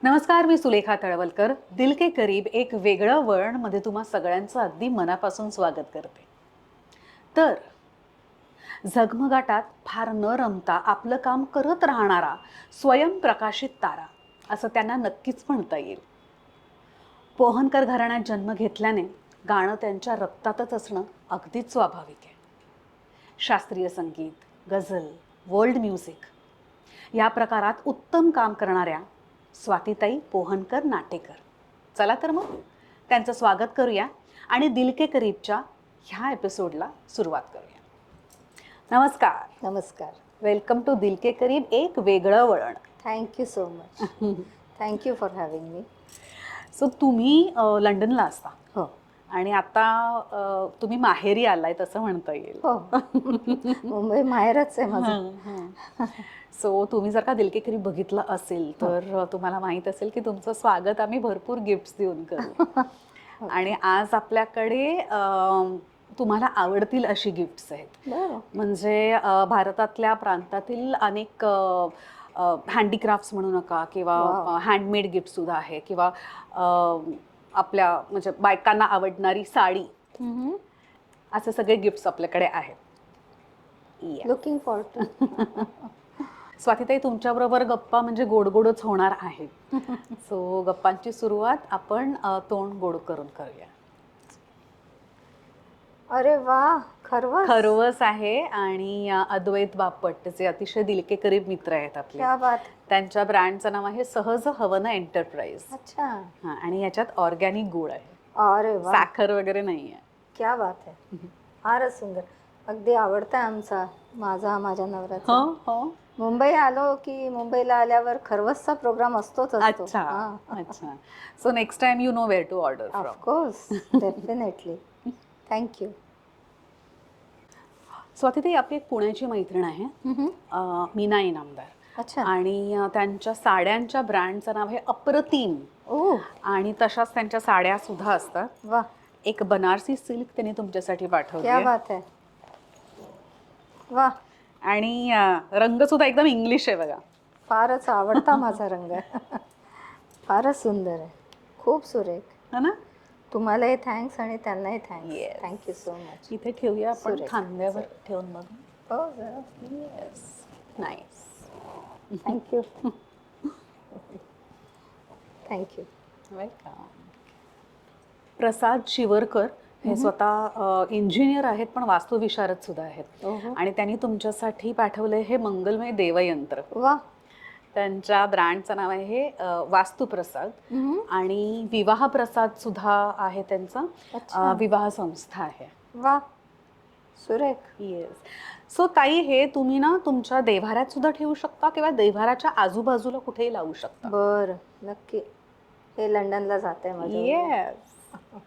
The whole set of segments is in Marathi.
नमस्कार, मी सुलेखा तळवलकर. दिल के करीब एक वेगळं वळण मध्ये तुम्हा सगळ्यांचं अगदी मनापासून स्वागत करते. तर झगमगाटात फार न रमता आपलं काम करत राहणारा स्वयंप्रकाशित तारा असं त्यांना नक्कीच म्हणता येईल. पोहनकर घराण्यात जन्म घेतल्याने गाणं त्यांच्या रक्तातच असणं अगदीच स्वाभाविक आहे. शास्त्रीय संगीत, गझल, वर्ल्ड म्युझिक या प्रकारात उत्तम काम करणाऱ्या स्वातीताई पोहनकर नाटेकर. चला तर मग त्यांचं स्वागत करूया आणि दिल के करीबच्या ह्या एपिसोडला सुरुवात करूया. नमस्कार. नमस्कार. वेलकम टू दिल के करीब एक वेगळं वळण. Thank you so much. Thank you for having me. So तुम्ही लंडनला असता. हो. आणि आता तुम्ही माहेरी आलाय तसं म्हणता येईल. हो. मुंबई माहेरच आहे माझं. सो तुम्ही जर का दिल के करीब बघितलं असेल तर तुम्हाला माहीत असेल की तुमचं स्वागत आम्ही भरपूर गिफ्ट्स देऊन करू. आणि आज आपल्याकडे तुम्हाला आवडतील अशी गिफ्ट्स आहेत. म्हणजे भारतातल्या प्रांतातील अनेक हँडीक्राफ्ट्स म्हणू नका किंवा हँडमेड गिफ्ट सुद्धा आहे किंवा आपल्या म्हणजे बायकांना आवडणारी साडी, असे सगळे गिफ्ट्स आपल्याकडे आहेत. Looking forward to. स्वातीताई, तुमच्याबरोबर गप्पा म्हणजे गोडगोडच होणार आहेत. सो गप्पांची सुरुवात आपण तोंड गोड करून करूया. अरे वा, खरवस. खरवस आहे आणि अद्वैत बापट जे अतिशय दिल के करीब मित्र आहेत आपले. क्या बात. त्यांच्या ब्रँडचं नाव आहे सहज हवन एंटरप्राइज. अच्छा. आणि याच्यात ऑर्गॅनिक गुळ आहे. अरे वा, साखर वगैरे नाहीये. क्या बात आहे. फारच सुंदर. अगदी आवडता आमचा, माझ्या नवऱ्याचा. हो हो. मुंबई आलो की मुंबईला आल्यावर खरवसचा प्रोग्राम असतोच असतो. अच्छा अच्छा. So next time you know where to order from. Of course, definitely. Thank you. स्वातीताई, आपली एक पुण्याची मैत्रीण आहे, मीना इनामदार. अच्छा. आणि त्यांच्या साड्यांच्या ब्रँडचं नाव आहे अप्रतिम. ओ. आणि तशाच त्यांच्या साड्या सुद्धा असतात. वा. एक बनारसी सिल्क त्यांनी तुमच्यासाठी पाठवली. क्या बात आहे. वा. आणि रंग सुद्धा एकदम इंग्लिश आहे बघा. फारच आवडता माझा रंग आहे. फारच सुंदर आहे, खूप सुरेख. है ना. तुम्हालाही थँक्स आणि त्यांनाही thanks. Yes. Thank you so much. इथे ठेवूया आपण, सुरेख. खांद्यावर ठेवून बघ. हो. Yes, nice. Thank you. Thank you. Welcome. Prasad Shivarkar हे स्वतः इंजिनियर आहेत पण वास्तुविशारद सुद्धा आहेत. आणि त्यांनी तुमच्यासाठी पाठवले हे मंगलमय देवयंत्र. वा. त्यांच्या ब्रँडचं नाव आहे वास्तुप्रसाद. आणि विवाह प्रसाद सुद्धा आहे त्यांचा, विवाह संस्था आहे. वा, सुरेख. येस. सो ताई, हे तुम्ही ना तुमच्या देव्हाऱ्यात सुद्धा ठेवू शकता किंवा देव्हाऱ्याच्या आजूबाजूला कुठेही लावू शकता. बर, नक्की. हे लंडनला जाते माझ्या. येस.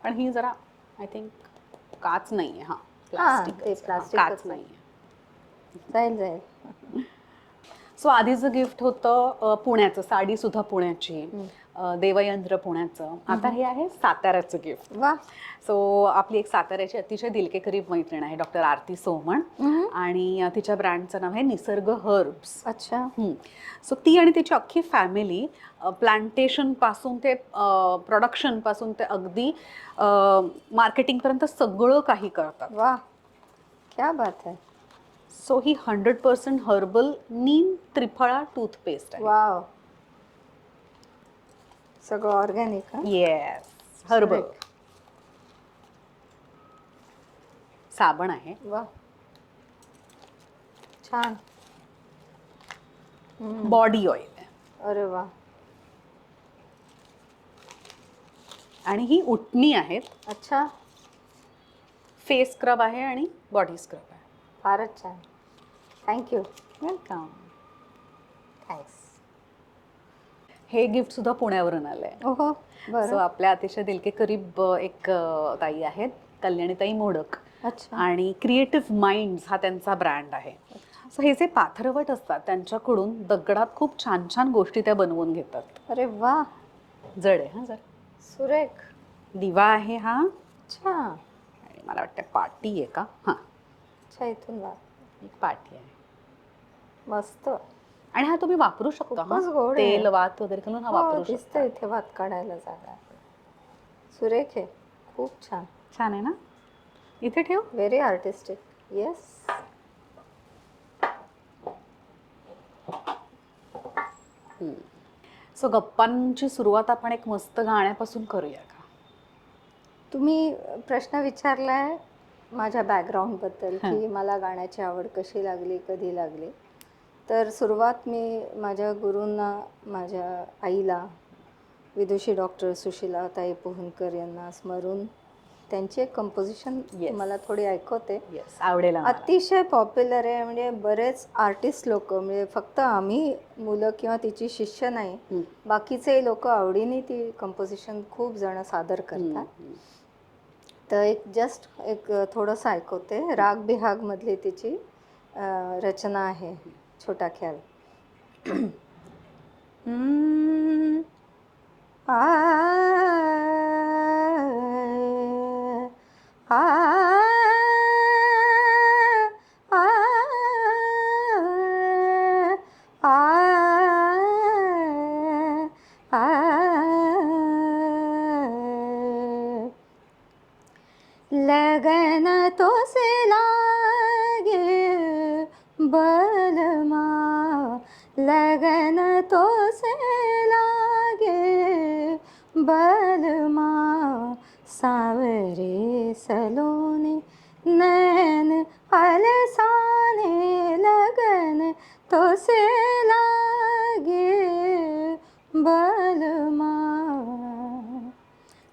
पण ही जरा आय थिंक काच नाहीये. प्लास्टिक काच नाहीये. जाईल. सो आधीचं गिफ्ट होतं पुण्याचं, साडी सुद्धा पुण्याची, देवयंत्र पुण्याचं. आता हे आहे साताऱ्याचं गिफ्ट. वा. सो आपली एक साताऱ्याची अतिशय दिल के करीब मैत्रीण आहे, डॉक्टर आरती सोमण. आणि तिच्या ब्रँडचं नाव आहे निसर्ग हर्ब्स. अच्छा. सो ती आणि तिची अख्खी फॅमिली प्लांटेशन पासून ते प्रोडक्शन पासून ते अगदी मार्केटिंगपर्यंत सगळं काही करतात. वा, क्या बात आहे. सो ही 100% हर्बल नीम त्रिफळा टूथपेस्ट आहे. वाव, सगळं ऑर्गॅनिक. Yes, herbal. साबण आहे. वा, छान. बॉडी ऑइल आहे. अरे वा. आणि ही उटणी आहेत. अच्छा. फेस स्क्रब आहे आणि बॉडी स्क्रब आहे. फारच छान. थँक्यू. वेलकम. थँक्स. हे गिफ्ट सुद्धा पुण्यावरून आलंय. ओहो. सो आपल्या अतिशय दिल के करीब एक ताई आहेत, कल्याणीताई मोडक. अच्छा. आणि क्रिएटिव्ह माइंड्स हा त्यांचा ब्रँड आहे. सो हे जे पाथरवट असतात त्यांच्याकडून दगडात खूप छान छान गोष्टी त्या बनवून घेतात. अरे वा, जड आहे. हा, जर सुरेख. दिवा आहे हा. अच्छा. आणि मला वाटतं पाटी आहे का. हां, अच्छा, इथून वा. एक पाटी आहे. मस्त. आणि हा तुम्ही वापरू शकता खूपच गोड आहे. तेल वात वगैरे घालून हा हो, वापरू दिसतं शकता. इथे वात काढायला जागा. सुरेख आहे, खूप छान. छान आहे ना. इथे ठेव. Very artistic. येस. सो गप्पांची सुरुवात आपण एक मस्त गाण्यापासून करूया का? तुम्ही प्रश्न विचारलाय माझ्या बॅकग्राऊंडबद्दल हं. की मला गाण्याची आवड कशी लागली, कधी लागली. तर सुरुवात मी माझ्या गुरूंना, माझ्या आईला, विदुषी डॉक्टर सुशीलाताई पोहनकर यांना स्मरून त्यांची एक कंपोजिशन Yes. तुम्हाला थोडी ऐकवते. येस, आवडेल आम्हाला. अतिशय पॉप्युलर आहे. म्हणजे बरेच आर्टिस्ट लोक, म्हणजे फक्त आम्ही मुलं किंवा तिची शिष्य नाही, बाकीचे लोक आवडीने ती कंपोजिशन खूप जण सादर करतात. तर एक थोडंसं ऐकवते. राग बिहागमधली तिची रचना आहे, छोटा ख्याल. आ आ आ लगन तो से लागे बलमा, लगन तो से लागे बलमा, सावरे सलोने नैन अलसाने, लगन तो से लागे बलमा.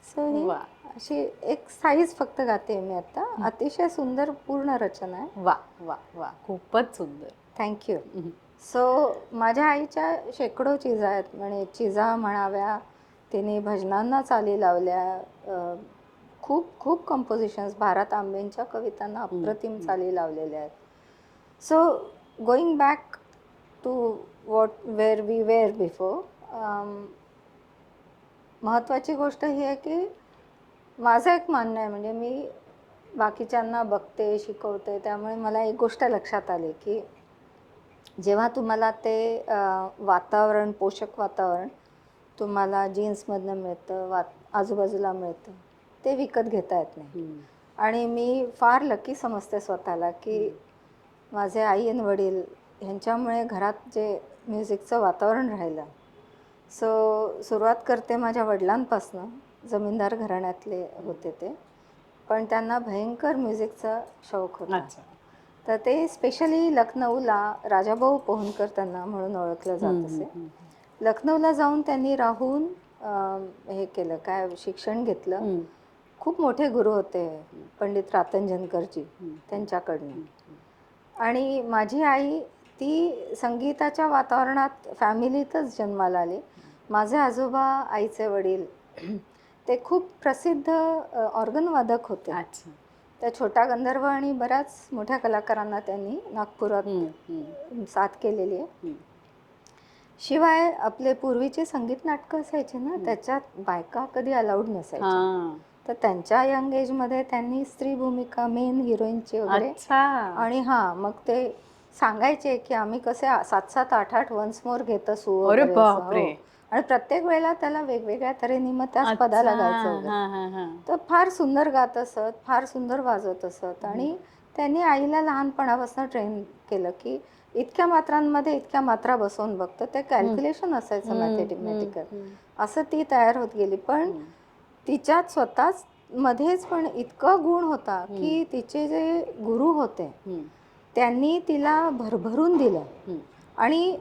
सो ही वा अशी एक साईज फक्त गाते मी आता. अतिशय सुंदर पूर्ण रचना आहे. वा वा वा, खूपच सुंदर. थँक्यू. सो माझ्या आईच्या शेकडो चीजा आहेत. म्हणजे चीजा म्हणाव्या, तिने भजनांना चाली लावल्या. खूप खूप कंपोजिशन्स, भारत आंबेंच्या कवितांना अप्रतिम चाली लावलेल्या आहेत. So going back to where we were before, महत्त्वाची गोष्ट ही आहे की माझं एक म्हणणं आहे, म्हणजे मी बाकीच्यांना बघते, शिकवते, त्यामुळे मला एक गोष्ट लक्षात आली की जेव्हा तुम्हाला ते वातावरण, पोषक वातावरण तुम्हाला जीन्समधनं मिळतं, आजूबाजूला मिळतं, ते विकत घेता येत नाही. आणि मी फार लकी समजते स्वतःला की माझे आई आणि वडील ह्यांच्यामुळे घरात जे म्युझिकचं वातावरण राहिलं. सो सुरुवात करते माझ्या वडिलांपासनं. जमीनदार घराण्यातले होते ते, पण त्यांना भयंकर म्युझिकचा शौक होता. तर ते स्पेशली लखनौला, राजाभाऊ पोहनकर त्यांना म्हणून ओळखलं जात असे, लखनौला जाऊन त्यांनी राहून हे केलं, काय शिक्षण घेतलं. खूप मोठे गुरु होते पंडित रातंजनकरजी, त्यांच्याकडनं. आणि माझी आई ती संगीताच्या वातावरणात, फॅमिलीतच जन्माला आली. माझे आजोबा, आईचे वडील, ते खूप प्रसिद्ध ऑर्गनवादक होते. त्या छोटा गंधर्व आणि बऱ्याच मोठ्या कलाकारांना त्यांनी नागपुरात साथ केलेली आहे. शिवाय आपले पूर्वीचे संगीत नाटकं असायचे ना, त्याच्यात बायका कधी अलाउड नसायच्या. तर त्यांच्या यंग एजमध्ये त्यांनी स्त्री भूमिका, मेन हिरोईनची वगैरे. आणि मग ते सांगायचे की आम्ही कसे 7-7, 8-8 वन्स मोर घेत असू वगैरे. आणि प्रत्येक वेळेला त्याला वेगवेगळ्या तऱ्हेने मग त्याच पदाला गायचं वगैरे. तर फार सुंदर गात असत, फार सुंदर वाजवत असत. आणि त्यांनी आईला लहानपणापासून ट्रेन केलं की इतक्या मात्रांमध्ये इतक्या मात्रा बसवून बघतं. ते कॅल्क्युलेशन असायचं, मॅथमॅटिकल. असं ती तयार होत गेली. पण तिच्यात स्वतःच मध्येच पण इतका गुण होता की तिचे जे गुरु होते त्यांनी तिला भरभरून दिलं. आणि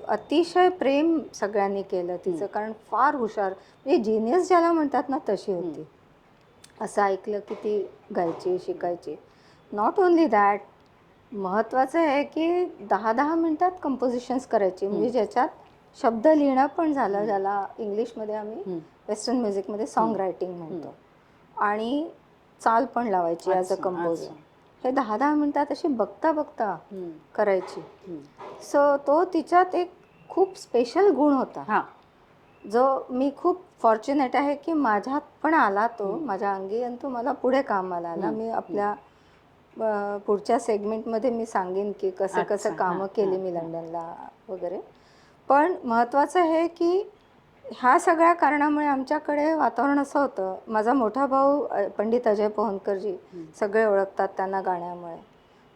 अतिशय प्रेम सगळ्यांनी केलं तिचं, कारण फार हुशार, म्हणजे जिनियस ज्याला म्हणतात ना, तशी होती. असं ऐकलं की ती गायची, शिकायची. नॉट ओन्ली दॅट, महत्त्वाचं आहे की 10-10 मिनटात कंपोजिशन्स करायची, म्हणजे ज्याच्यात शब्द लिहिणं पण झालं, ज्याला इंग्लिशमध्ये आम्ही वेस्टर्न म्युझिकमध्ये सॉन्ग रायटिंग म्हणतो, आणि चाल पण लावायची ॲज अ कंपोजर. हे 10-10 मिनटात अशी बघता बघता करायची. सो तो तिच्यात एक खूप स्पेशल गुण होता, जो मी खूप फॉर्च्युनेट आहे की माझ्यात पण आला तो माझ्या अंगी, आणि तो मला पुढे कामाला आला. मी आपल्या पुढच्या सेगमेंटमध्ये मी सांगेन की कसं कामं केली मी लंडनला वगैरे. पण महत्त्वाचं हे की ह्या सगळ्या कारणामुळे आमच्याकडे वातावरण असं होतं. माझा मोठा भाऊ पंडित अजय पोहनकरजी सगळे ओळखतात त्यांना गाण्यामुळे.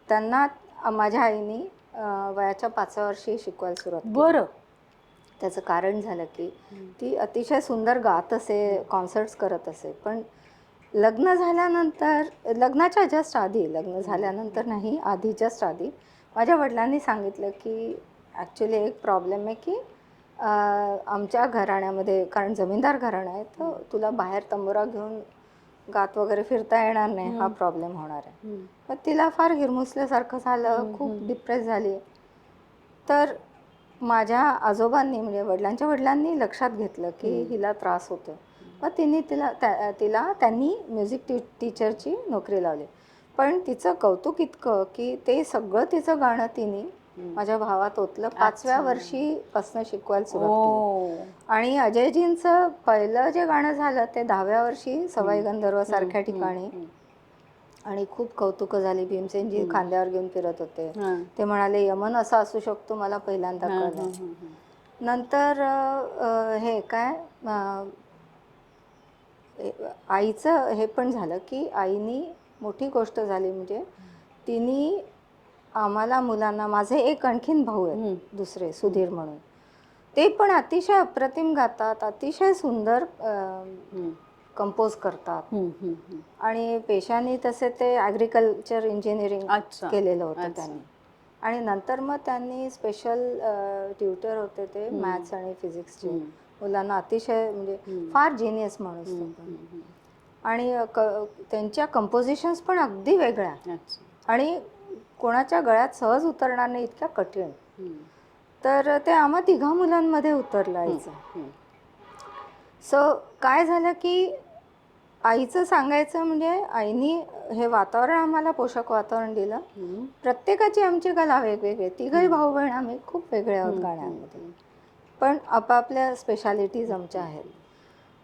त्यांना माझ्या आईनी वयाच्या 5व्या वर्षी शिकवायला सुरुवात केली. बरं. त्याचं कारण झालं की ती अतिशय सुंदर गात असे, कॉन्सर्ट्स करत असे. पण लग्न झाल्यानंतर, लग्नाच्या जस्ट आधी, लग्न झाल्यानंतर नाही, आधी जस्ट आधी माझ्या वडिलांनी सांगितलं की ॲक्च्युली एक प्रॉब्लेम आहे की आमच्या घराण्यामध्ये, कारण जमीनदार घराणं आहे, तर तुला बाहेर तंबोरा घेऊन गात वगैरे फिरता येणार नाही, हा प्रॉब्लेम होणार आहे. मग तिला फार हिरमुसल्यासारखं झालं, खूप डिप्रेस झाली. तर माझ्या आजोबांनी, म्हणजे वडिलांच्या वडिलांनी लक्षात घेतलं की हिला त्रास होतो. मग त्यांनी म्युझिक टीचरची नोकरी लावली. पण तिचं कौतुक इतकं की ते सगळं तिचं गाणं तिने माझ्या भावात ओतलं. 5व्या वर्षीपासून शिकवायला सुरुवात केली. आणि अजयजींचं पहिलं जे गाणं झालं ते 10व्या वर्षी सवाई गंधर्व सारख्या ठिकाणी. आणि खूप कौतुकं झाली. भीमसेनजी खांद्यावर घेऊन फिरत होते. ते म्हणाले यमन असा असू शकतो, मला पहिल्यांदा कळलं. नंतर हे काय आईचं हे पण झालं की आईनी मोठी गोष्ट झाली, म्हणजे तिने आम्हाला मुलांना, माझे एक आणखीन भाऊ आहेत दुसरे सुधीर म्हणून, ते पण अतिशय अप्रतिम गातात, अतिशय सुंदर कंपोज करतात. आणि पेशाने तसे ते ॲग्रिकल्चर इंजिनिअरिंग केलेलं होतं त्यांनी. आणि नंतर मग त्यांनी स्पेशल ट्युटर होते ते मॅथ्स आणि फिजिक्सचे मुलांना, अतिशय म्हणजे फार जिनियस माणूस होता. आणि त्यांच्या कंपोजिशन्स पण अगदी वेगळ्या आणि कोणाच्या गळ्यात सहज उतरणार नाही इतक्या कठीण. तर ते आम्हा तिघा मुलांमध्ये उतरलं आईचं. सो काय झालं की आईचं सांगायचं म्हणजे आईनी हे वातावरण आम्हाला, पोषक वातावरण दिलं. प्रत्येकाची आमची कला वेगवेगळी, तिघही भाऊ बहीण आम्ही खूप वेगळे आहोत गाण्यामध्ये, पण आपापल्या स्पेशालिटीज आमच्या आहेत.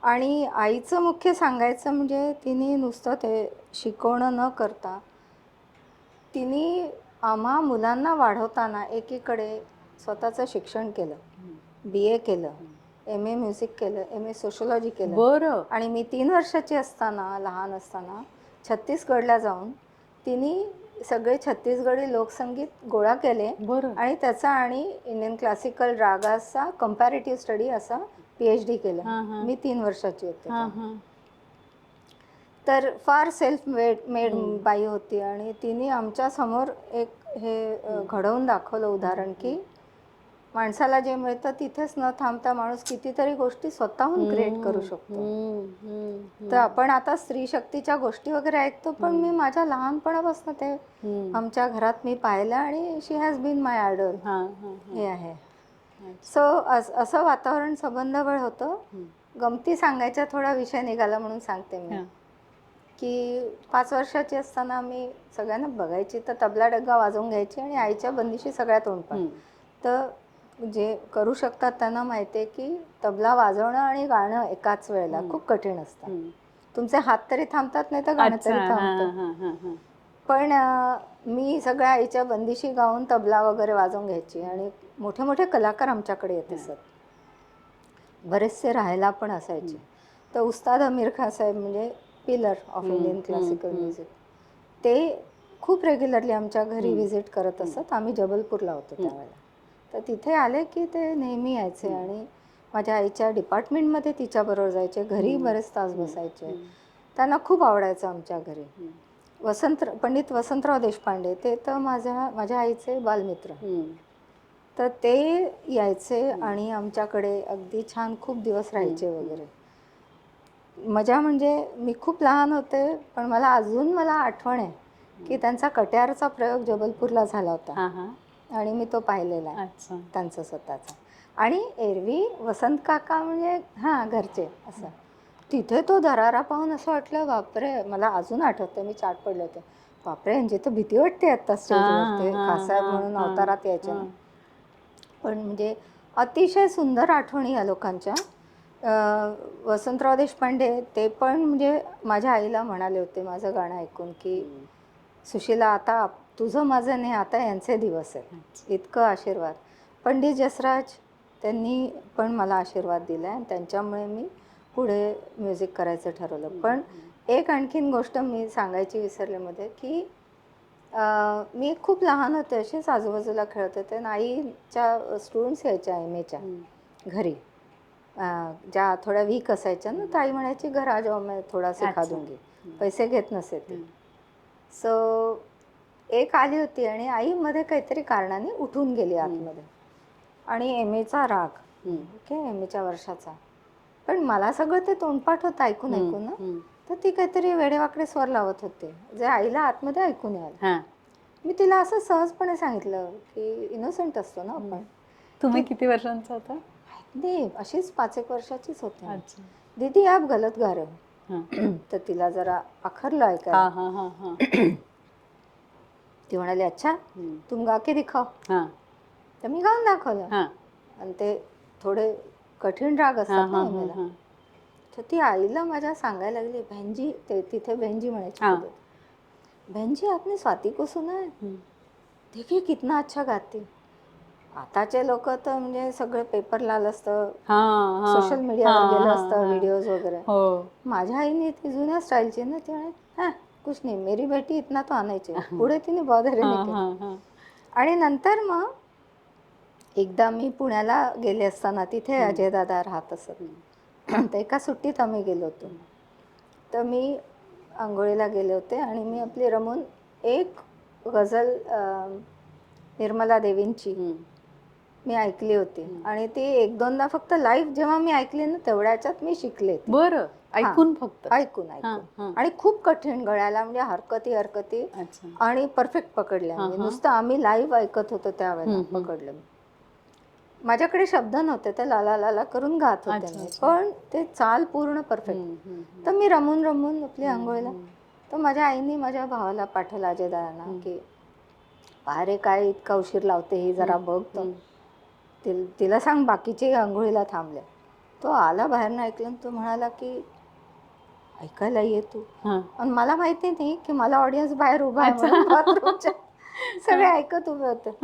आणि आईचं मुख्य सांगायचं म्हणजे तिने नुसतं ते शिकवणं न करता तिने आम्हा मुलांना वाढवताना एकीकडे स्वतःचं शिक्षण केलं, BA केलं, MA म्युझिक केलं, MA सोशोलॉजी केलं. बरं. आणि मी 3 वर्षाची असताना, लहान असताना छत्तीसगडला जाऊन तिने सगळे छत्तीसगडी लोकसंगीत गोळा केले. आणि त्याचा आणि इंडियन क्लासिकल रागाचा कंपॅरेटिव्ह स्टडी असा PhD केलं. मी 3 वर्षाची होते. तर फार सेल्फ मेड बाई होती. आणि तिने आमच्या समोर एक हे घडवून दाखवलं उदाहरण की माणसाला जे मिळतं तिथेच न थांबता माणूस कितीतरी गोष्टी स्वतःहून क्रिएट करू शकतो. तर आपण आता स्त्री शक्तीच्या गोष्टी वगैरे ऐकतो, पण मी माझ्या लहानपणापासून ते आमच्या घरात मी पाहिलं आणि शी हॅज बीन माय आयडल. हे आहे. सो असं वातावरण संबंधबळ होतं. गमती सांगायचा थोडा विषय निघाला म्हणून सांगते मी की 5 वर्षाची असताना मी सगळ्यांना बघायची तर तबला डग्गा वाजवून घ्यायची आणि आईच्या बंदिशी सगळ्या तोंडपाठ. तर जे करू शकतात त्यांना माहिती आहे की तबला वाजवणं आणि गाणं एकाच वेळेला खूप कठीण असतं. तुमचे हात तरी थांबतात, नाही तर गाणं तरी थांबतं. पण मी सगळ्या आईच्या बंदिशी गाऊन तबला वगैरे वाजवून घ्यायची. आणि मोठे मोठे कलाकार आमच्याकडे येत असत, बरेचसे राहायला पण असायचे. तर उस्ताद अमीर खान साहेब म्हणजे pillar of Indian classical music, ते खूप रेग्युलरली आमच्या घरी व्हिजिट करत असत. आम्ही जबलपूरला होतो त्यावेळेला. तर तिथे आले की ते नेहमी यायचे आणि माझ्या आईच्या डिपार्टमेंटमध्ये तिच्याबरोबर जायचे, घरी बरेच तास बसायचे. त्यांना खूप आवडायचं आमच्या घरी. पंडित वसंतराव देशपांडे, ते तर माझ्या आईचे बालमित्र. तर ते यायचे आणि आमच्याकडे अगदी छान खूप दिवस राहायचे वगैरे. मजा म्हणजे मी खूप लहान होते, पण मला आठवण आहे की त्यांचा कट्यारचा प्रयोग जबलपूरला झाला होता आणि मी तो पाहिलेला आहे त्यांचा स्वतःचा. आणि एरवी वसंत काका म्हणजे घरचे असं. तिथे तो दरारा पाहून असं वाटलं बापरे, मला अजून आठवतं, मी चाट पडले होते, बापरे यांची तर भीती वाटते आता स्टेजवर, खासाहेब म्हणून अवतारात यायचे ना. पण म्हणजे अतिशय सुंदर आठवणी या लोकांच्या. वसंतराव देशपांडे ते पण म्हणजे माझ्या आईला म्हणाले होते माझं गाणं ऐकून की सुशीला, आता तुझं माझं नाही, आता यांचे दिवस आहेत, इतकं आशीर्वाद. पंडित जसराज त्यांनी पण मला आशीर्वाद दिला आणि त्यांच्यामुळे मी पुढे म्युझिक करायचं ठरवलं. पण एक आणखीन गोष्ट मी सांगायची विसरले मध्ये, की मी खूप लहान होते, अशीच आजूबाजूला खेळत होते आणि आईच्या स्टुडंट्स यायच्या एमएच्या घरी, ज्या थोड्या वीक असायच्या ना, तर आई म्हणायची घर आ जाओ मैं थोडा सिखा दूंगी, पैसे घेत नसे ते. सो एक आली होती आणि आईमध्ये काहीतरी कारणाने उठून गेली आतमध्ये आणि एमएचा राग, ओके, एमएच्या वर्षाचा. पण मला सगळं ते तोंडपाठ होतं ऐकून ऐकून ना, तर ती काहीतरी वेडेवाकडे स्वर लावत होते जे आईला आतमध्ये ऐकून यायला. मी तिला असं सहजपणे सांगितलं की इनोसेंट असतो ना आपण. तुम्ही किती वर्षांचा होता? नाही, अशीच 5-1 वर्षाचीच होते. दीदी आप गलत गा रहे हो. तर तिला जरा आखरलं ऐकायला. ती म्हणाली अच्छा तुम गा के दिखाओ. तर मी गाऊन दाखवलं आणि ते थोडे कठीण राग असतात ना एमएला. तर ती आईला माझ्या सांगायला लागली, बहनजी, ते तिथे बहनजी म्हणायची, बहनजी आपने स्वाती को सुना है, देखिए कितना अच्छा गाती. आताचे लोक तर म्हणजे सगळं पेपर लाल असतं, सोशल मीडियावर गेलं असतं, व्हिडिओज वगैरे. माझ्या आईने ती जुन्या स्टाईलची ना, ती म्हणे हा कुछ नाही, मेरी बेटी इतना तो आना चाहिए. पुढे तिने बॉधर नाही केलं. आणि नंतर मग एकदा मी पुण्याला गेले असताना तिथे अजय दादा राहत असत. तर एका सुट्टीत आम्ही गेलो होतो. तर मी आंघोळीला गेले होते आणि मी आपली रमून एक गझल निर्मला देवींची मी ऐकली होती आणि ती 1-2दा फक्त लाईव्ह जेव्हा मी ऐकली ना, तेवढ्याच्यात मी शिकले. बरं, ऐकून फक्त? ऐकून आणि खूप कठीण गळ्याला, म्हणजे हरकती आणि परफेक्ट पकडल्या. नुसतं आम्ही लाईव्ह ऐकत होतो त्यावेळेला पकडलं. माझ्याकडे शब्द नव्हते, ते लाला लाला करून गात होते, पण ते चाल पूर्ण परफेक्ट. तर मी रमून रमून आपली आंघोळीला, तर माझ्या आईने माझ्या भावाला पाठवलं अजय दादांना की अरे काय इतका उशीर लावते ही, जरा बघ. तर तिला सांग बाकीचे आंघोळीला थांबले. तो आला बाहेरनं ऐकलं, तो म्हणाला की ऐकायला ये तू. आणि मला माहिती नाही की मला ऑडियन्स बाहेर उभा आहे म्हणून बाथरूमच्या. सगळे ऐकत उभे होते.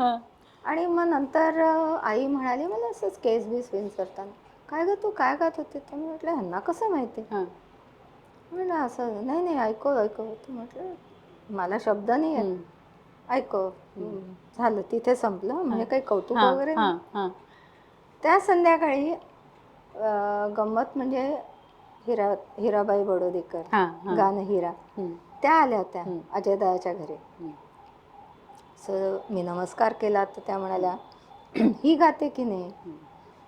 आणि मग नंतर आई म्हणाली मला असंच केस बीस विंचरताना, काय ग तू काय गात होते? तर मी म्हटलं ह्यांना कसं माहिती? म्हटलं असं नाही नाही ऐकव ऐकव. तू म्हटलं मला शब्द नाही आहे, ऐकव. झालं, तिथे संपलं. म्हणजे काही कौतुक वगैरे नाही. त्या संध्याकाळी गंमत म्हणजे हिराबाई बडोदेकर, गाणं हिरा, त्या आल्या होत्या अजयदाच्या घरी. सो मी नमस्कार केला तर त्या म्हणाल्या ही गाते की नाही?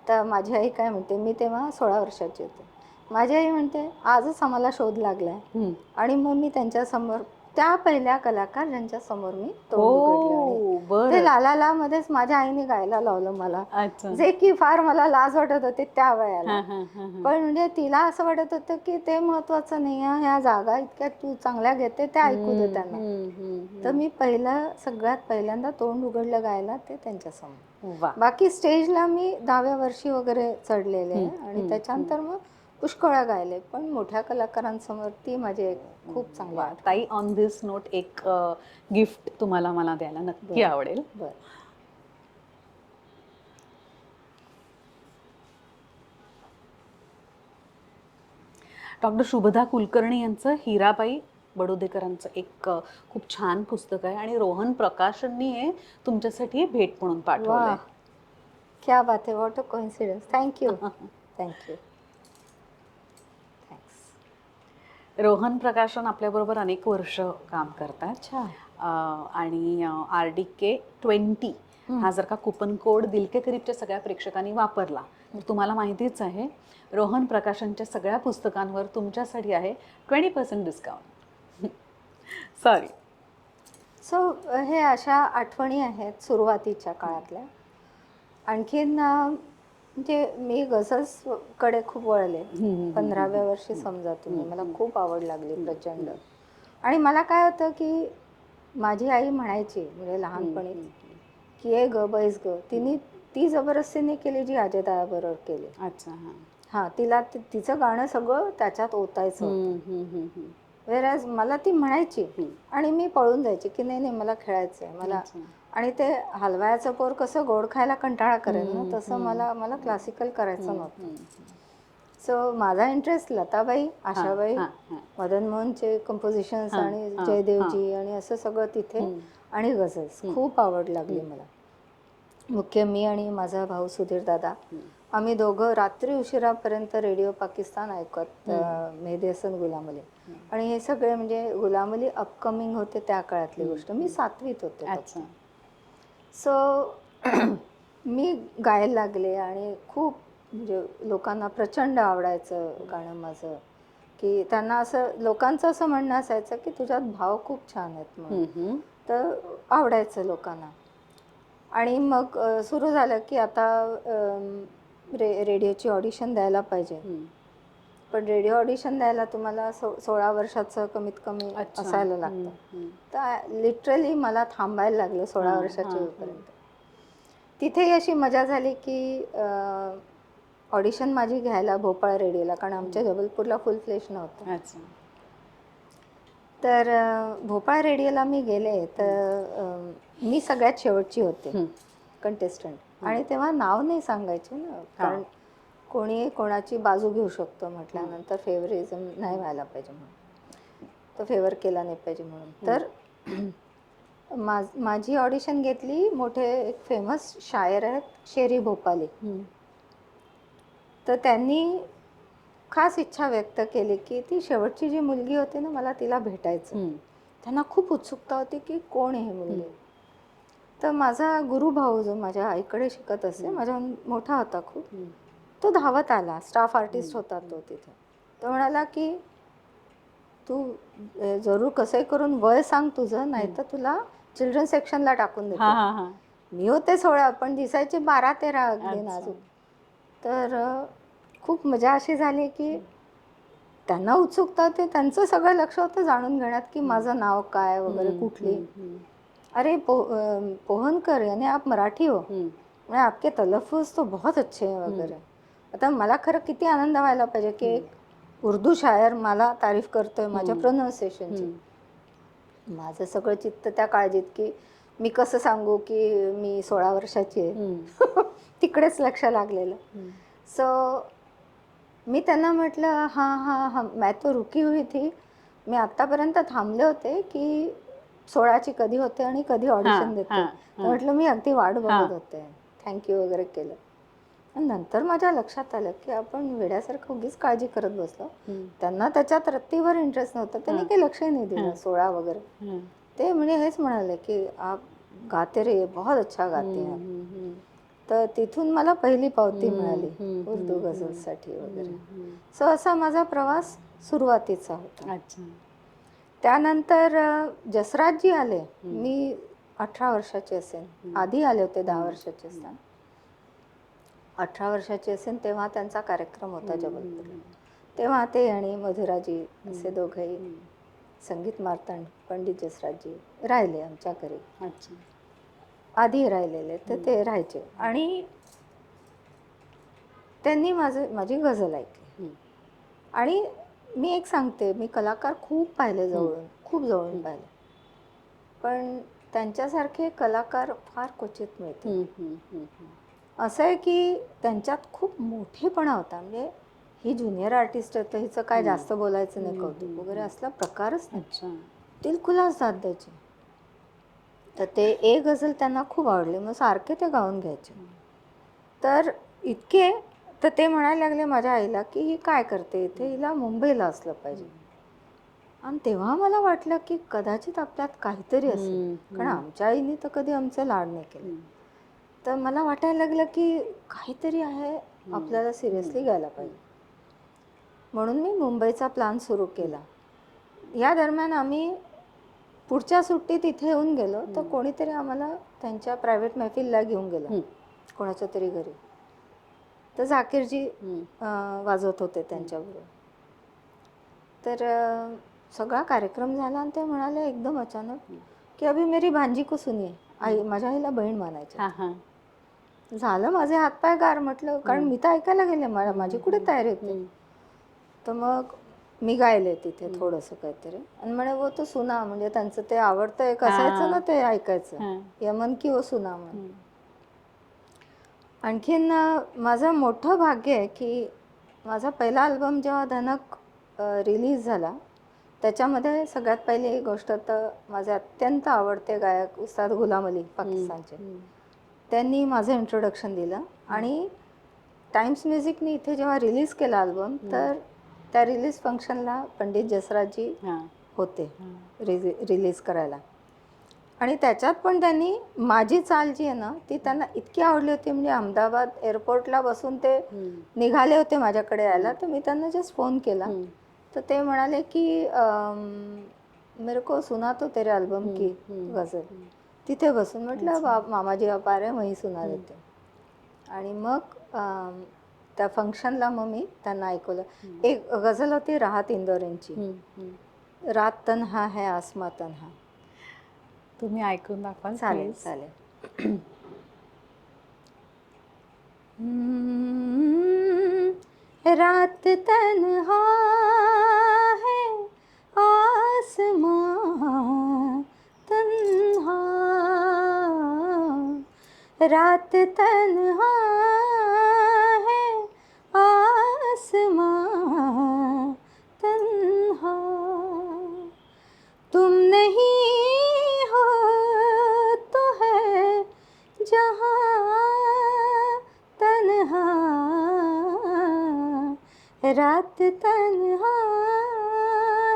तर माझी आई काय म्हणते, मी तेव्हा 16 वर्षाची होते. माझी आई म्हणते आजच आम्हाला शोध लागलाय. आणि मग मी त्यांच्यासमोर, त्या पहिल्या कलाकार ज्यांच्या समोर मी तोंड उघडले. ते लाला मध्येच माझ्या आईने गायला लावलं मला, जे की फार मला लाज वाटत होती त्या वेळेला. पण म्हणजे तिला असं वाटत होतं की ते महत्वाचं नाही आहे, ह्या जागा इतक्या तू चांगल्या घेते त्या ऐकू दे त्यांना. तर मी सगळ्यात पहिल्यांदा तोंड उघडलं गायला ते त्यांच्यासमोर. बाकी स्टेजला मी 10व्या वर्षी वगैरे चढलेले आणि त्याच्यानंतर मग पुष्कळ गायले, पण मोठ्या कलाकारांसमोर ती माझी एक खूप चांगली आठवण. ताई, ऑन दिस नोट एक गिफ्ट तुम्हाला मला द्यायला नक्की आवडेल. डॉक्टर शुभदा कुलकर्णी यांचं हिराबाई बडोदेकरांचं एक खूप छान पुस्तक आहे आणि रोहन प्रकाशननी हे तुमच्यासाठी भेट म्हणून पाठवलंय. क्या बात है, what a coincidence. Thank you. Thank you. Rohan प्रकाशन आपल्याबरोबर अनेक वर्ष काम करतात. आणि RDK 20 हा जर का कुपन कोड दिलके करीबच्या सगळ्या प्रेक्षकांनी वापरला तर तुम्हाला माहितीच आहे, रोहन प्रकाशनच्या सगळ्या पुस्तकांवर तुमच्यासाठी आहे 20% डिस्काउंट. सॉरी. सो हे अशा आठवणी आहेत सुरुवातीच्या काळातल्या. आणखीन म्हणजे मी गझल्सकडे खूप वळले 15व्या वर्षी समजा तुम्ही. मला खूप आवड लागली प्रचंड. आणि मला काय होतं की माझी आई म्हणायची म्हणजे लहानपणी की ए ग बैस ग. ती जबरदस्तीने केली जी अजयदादा बरोबर केली. अच्छा. तिला तिचं गाणं सगळं त्याच्यात ओतायचं. वेराज मला ती म्हणायची आणि मी पळून जायची की नाही नाही मला खेळायचं आहे, मला आणि ते हलवायचं पोर कसं गोड खायला कंटाळा करेल ना, तसं मला क्लासिकल करायचं नव्हतं. सो माझा इंटरेस्ट लताबाई, आशाबाई, मदन मोहनचे कंपोजिशन्स आणि जयदेवजी आणि असं सगळं तिथे, आणि गझल्स खूप आवड लागली मला. मुख्य मी आणि माझा भाऊ सुधीर दादा, आम्ही दोघं रात्री उशिरापर्यंत रेडिओ पाकिस्तान ऐकत, मेहदी हसन गुलाम अली, आणि हे सगळे म्हणजे गुलाम अली अपकमिंग होते त्या काळातली गोष्ट. मी 7वीत होते. सो मी गायला लागले आणि खूप म्हणजे लोकांना प्रचंड आवडायचं गाणं माझं, की त्यांना असं लोकांचं असं म्हणणं असायचं की तुझ्यात भाव खूप छान आहेत म्हणून, तर आवडायचं लोकांना. आणि मग सुरू झालं की आता रेडिओची ऑडिशन द्यायला पाहिजे. पण रेडिओ ऑडिशन द्यायला तुम्हाला 16 वर्षाचं कमीत कमी असायला लागतं. तर लिटरली मला थांबायला लागलं 16 वर्षाची होईपर्यंत. तिथेही अशी मजा झाली की ऑडिशन माझी घ्यायला भोपाळ रेडिओला, कारण आमच्या जबलपूरला फुल फ्लेश नव्हतं. तर भोपाळ रेडिओला मी गेले, तर मी सगळ्यात शेवटची होते कंटेस्टंट. आणि तेव्हा नाव नाही सांगायचे ना, कारण कोणी कोणाची बाजू घेऊ शकतो म्हटल्यानंतर फेवरिझम नाही व्हायला पाहिजे म्हणून, तो फेवर केला नाही पाहिजे म्हणून. तर माझी ऑडिशन घेतली. मोठे एक फेमस शायर आहेत शेरी भोपाली, तर त्यांनी खास इच्छा व्यक्त केली की ती शेवटची जी मुलगी होती ना, मला तिला भेटायचं. त्यांना खूप उत्सुकता होती की कोण आहे मुलगी. तर माझा गुरुभाऊ जो माझ्या आईकडे शिकत असे, माझ्याहून मोठा होता खूप, तो धावत आला. स्टाफ आर्टिस्ट होता तो तिथे. तो म्हणाला की तू जरूर कसंही करून वय सांग तुझं, नाही तर तुला चिल्ड्रन सेक्शनला टाकून देते. मी होते 16 पण दिसायचे 12-13 अगदी नाजूक. तर खूप मजा अशी झाली की त्यांना उत्सुकता होती, त्यांचं सगळं लक्ष होतं जाणून घेण्यात की माझं नाव काय वगैरे, कुठली. अरे पोहनकर यानी आप मराठी हो, म्हणजे आपके तलफ़ुज़ तो बहुत अच्छे हैं वगैरे. आता मला खरं किती आनंद व्हायला पाहिजे की एक उर्दू शायर मला तारीफ करतोय माझ्या प्रोनाऊन्सिएशनची. माझं सगळं चित्त त्या काळजीत की मी कसं सांगू की मी 16 वर्षाची आहे. तिकडेच लक्ष लागलेलं. सो मी त्यांना म्हटलं हां, मैं तो रुकी हुई थी. मी आत्तापर्यंत थांबले होते की 16ची कधी होते आणि कधी ऑडिशन देते. तर म्हटलं मी अगदी वाट बघत होते. थँक्यू वगैरे केलं. आणि नंतर माझ्या लक्षात आलं की आपण वेड्यासारखं उगीच काळजी करत बसलो. त्यांना त्याच्यात रत्तीभर इंटरेस्ट नव्हता. त्यांनी काही लक्षही नाही दिलं 16 वगैरे. ते म्हणजे हेच म्हणाले की आप गाते रे, बहुत अच्छा गाते हैं. तर तिथून मला पहिली पावती मिळाली उर्दू गझल्ससाठी वगैरे. सो असा माझा प्रवास सुरुवातीचा होता. त्यानंतर जसराजजी आले. मी 18 वर्षाची असेन. आधी आले होते 10 वर्षाचे असताना. 18 वर्षाची असेन तेव्हा त्यांचा कार्यक्रम होता जबलपूरला. तेव्हा ते आणि मधुराजी असे दोघंही संगीत मार्तंड पंडित जसराजजी राहिले आमच्या घरी. आधी राहिलेले तर ते राहायचे. आणि त्यांनी माझी गझल ऐकली. आणि मी एक सांगते, मी कलाकार खूप पाहिले जवळून, खूप जवळून पाहिले, पण त्यांच्यासारखे कलाकार फार क्वचित मिळते. असं आहे की त्यांच्यात खूप मोठेपणा होता. म्हणजे ही ज्युनियर आर्टिस्ट आहे तर हिचं काय जास्त बोलायचं नाही, कौतुक वगैरे असला प्रकारच नाही. दिलखुलास साथ द्यायचे. तर ते एक गझल त्यांना खूप आवडली, मग सारखे ते गाऊन घ्यायचे. तर इतके, तर ते म्हणायला लागले माझ्या आईला की ही काय करते इथे, हिला मुंबईला असलं पाहिजे. आणि तेव्हा मला वाटलं की कदाचित आपल्यात काहीतरी असेल, कारण आमच्या आईने तर कधी आमचे लाड नाही केले. तर मला वाटायला लागलं की काहीतरी आहे, आपल्याला सिरियसली घ्यायला पाहिजे. म्हणून मी मुंबईचा प्लॅन सुरू केला. या दरम्यान आम्ही पुढच्या सुट्टीत इथे येऊन गेलो, तर कोणीतरी आम्हाला त्यांच्या प्रायव्हेट महफिलला घेऊन गेलं कोणाच्या तरी घरी. तर झाकीरजी वाजवत होते त्यांच्याबरोबर. तर सगळा कार्यक्रम झाला आणि ते म्हणाले एकदम अचानक की अभि मेरी भांजी को सुनिये. आई, माझ्या आईला बहीण मानायची. झालं माझे हातपाय गार. म्हटलं, कारण मी तर ऐकायला गेले, माझी कुठे तयारी होती. तर मग मी गायले तिथे थोडंसं काहीतरी आणि म्हणे वो तो सुना, म्हणजे त्यांचं ते आवडतं एक असायचं ना ते ऐकायचं, यमन की वो सुना म्हणे. आणखीन माझं मोठं भाग्य आहे की माझा पहिला अल्बम जेव्हा धनक रिलीज झाला त्याच्यामध्ये सगळ्यात पहिली गोष्ट तर माझे अत्यंत आवडते गायक उस्ताद गुलाम अली पाकिस्तानचे, त्यांनी माझं इंट्रोडक्शन दिलं. आणि टाइम्स म्युझिकने इथे जेव्हा रिलीज केला अल्बम तर त्या रिलीज फंक्शनला पंडित जसराजजी होते रिलीज करायला. आणि त्याच्यात पण त्यांनी माझी चाल जी आहे ना ती त्यांना इतकी आवडली होती, म्हणजे अहमदाबाद एअरपोर्टला बसून ते निघाले होते माझ्याकडे यायला, तर मी त्यांना जस्ट फोन केला तर ते म्हणाले की मेरे को सुना तो तेरे अल्बम की गझल. तिथे बसून म्हटलं मामाजी आप आ रहे वही सुना देते. आणि मग त्या फंक्शनला मग मी त्यांना ऐकवलं. एक गझल होती राहत इंदोरेंची, रात तन्हा है आसमा तन्हा. तुम्ही ऐकून दाखवाल? चालेल चालेल. रात तन्हा है आसमां तन्हा, रात तन्हा है आसमां तन्हा, तुम नहीं हो तो है जहाँ तन्हा, रात तन्हा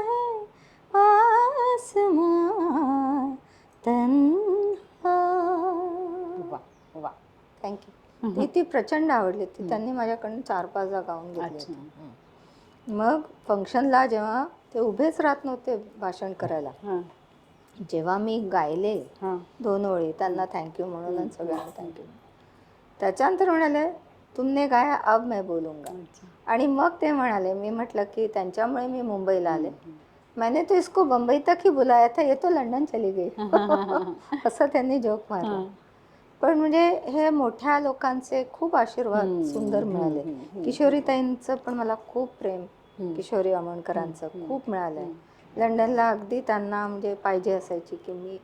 है आसमां तन्हा. वा. थँक्यू. ती प्रचंड आवडली ती. त्यांनी माझ्याकडून 4-5 गाऊन घेतली. मग फंक्शनला जेव्हा ते उभेच राहत नव्हते भाषण करायला, जेव्हा मी गायले 2 ओळी त्यांना थँक्यू म्हणून आणि सगळ्यांना थँक्यू, त्याच्यानंतर म्हणाले तुमने गाया अब मैं बोलूंगा. आणि मग ते म्हणाले, मी म्हटलं की त्यांच्यामुळे मी मुंबईला आले, मैंने तो इसको बंबई तक ही बुलाया था, ये तो लंडन चली गई. असं त्यांनी जोक मारला. पण म्हणजे हे मोठ्या लोकांचे खूप आशीर्वाद सुंदर मिळाले. किशोरीताईंचं पण मला खूप प्रेम, किशोरी अमोणकरांचं खूप मिळालंय. लंडनला अगदी त्यांना म्हणजे पाहिजे असायची की मी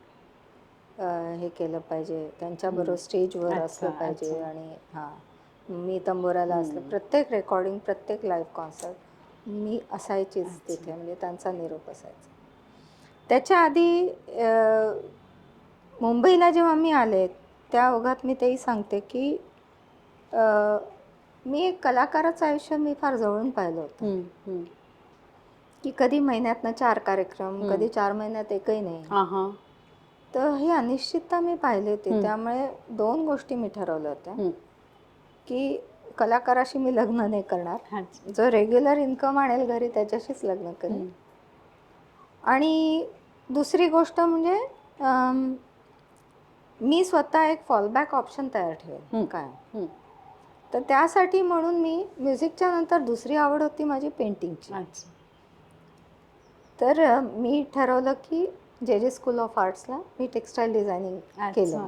हे केलं पाहिजे, त्यांच्याबरोबर स्टेजवर असलं पाहिजे. आणि मी तंबोराला असलं, प्रत्येक रेकॉर्डिंग, प्रत्येक लाईव्ह कॉन्सर्ट मी असायचीच तिथे, म्हणजे त्यांचा निरोप असायचा. त्याच्या आधी मुंबईला जेव्हा मी आले त्या ओघात मी तेही सांगते की मी एक कलाकाराचं आयुष्य मी फार जवळून पाहिलं होतं की कधी महिन्यातनं 4 कार्यक्रम, कधी 4 महिन्यात एकही नाही. तर ही अनिश्चितता मी पाहिली होती. त्यामुळे 2 गोष्टी मी ठरवल्या होत्या की कलाकाराशी मी लग्न नाही करणार, जो रेग्युलर इन्कम आणेल घरी त्याच्याशीच लग्न करेन. आणि दुसरी गोष्ट म्हणजे मी स्वतः एक फॉलबॅक ऑप्शन तयार ठेवेल काय. तर त्यासाठी म्हणून मी म्युझिकच्या नंतर दुसरी आवड होती माझी पेंटिंगची. तर मी ठरवलं की जे स्कूल ऑफ आर्ट्सला मी टेक्स्टाईल डिझायनिंग केलं.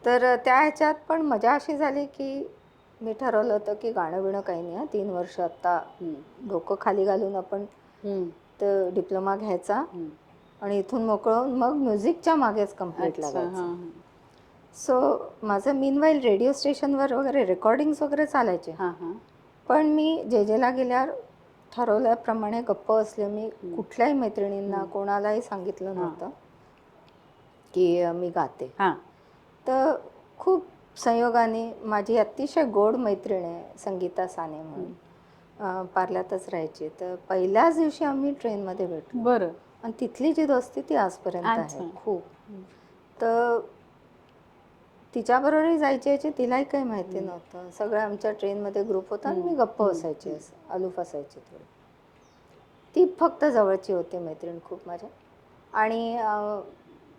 तर त्या ह्याच्यात पण मजा अशी झाली की मी ठरवलं होतं की गाणं बिणं काही नाही, 3 वर्ष आत्ता डोकं खाली घालून आपण तर डिप्लोमा घ्यायचा आणि इथून मोकळं मग म्युझिकच्या मागेच कम्प्लीट लागायचं. सो माझं मीनवाईल रेडिओ स्टेशनवर वगैरे रेकॉर्डिंग्स वगैरे चालायचे. पण मी जेला गेल्यावर ठरवल्याप्रमाणे गप्प असले. मी कुठल्याही मैत्रिणींना कोणालाही सांगितलं नव्हतं की मी गाते. तर खूप संयोगाने माझी अतिशय गोड मैत्रीण आहे संगीता साने म्हणून, पार्ल्यातच राहायची. तर पहिल्याच दिवशी आम्ही ट्रेनमध्ये भेटलो. बरं. आणि तिथली जी दोस्ती ती आजपर्यंत आहे खूप. तर तिच्याबरोबरही जायची याची तिलाही काही माहिती नव्हतं. सगळं आमच्या ट्रेनमध्ये ग्रुप होता आणि मी गप्प असायची, असं अलूफ असायची थोडी. ती फक्त जवळची होती मैत्रीण खूप माझ्या. आणि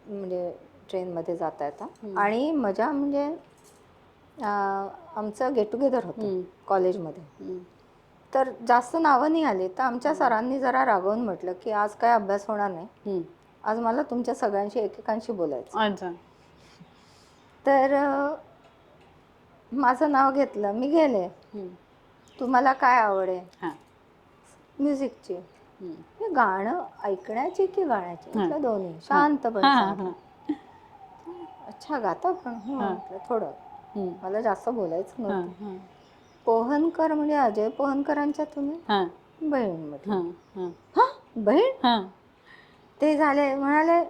म्हणजे ट्रेनमध्ये जाता येता. आणि मजा म्हणजे आमचं गेट टुगेदर होतं कॉलेजमध्ये. तर जास्त नावं नाही आली. तर आमच्या सरांनी जरा रागवून म्हटलं की आज काय अभ्यास होणार नाही, आज मला तुमच्या सगळ्यांशी एकेकांशी बोलायचं. तर माझं नाव घेतलं, मी गेले, तुम्हाला काय आवड आहे म्युझिकची. हे गाणं ऐकण्याची की गाण्याची? हां. म्हटलं दोन्ही. शांतपणे हां, सांगितलं. अच्छा गाता पण? हो हां. म्हटलं थोडं. हं. मला जास्त बोलायचं हां, नव्हतं. हां, पोहनकर म्हणजे अजय पोहनकरांच्या तुम्ही? हां, बहीण म्हटलं. हां, हां, हां, बहीण? हां, ते झाले म्हणाले,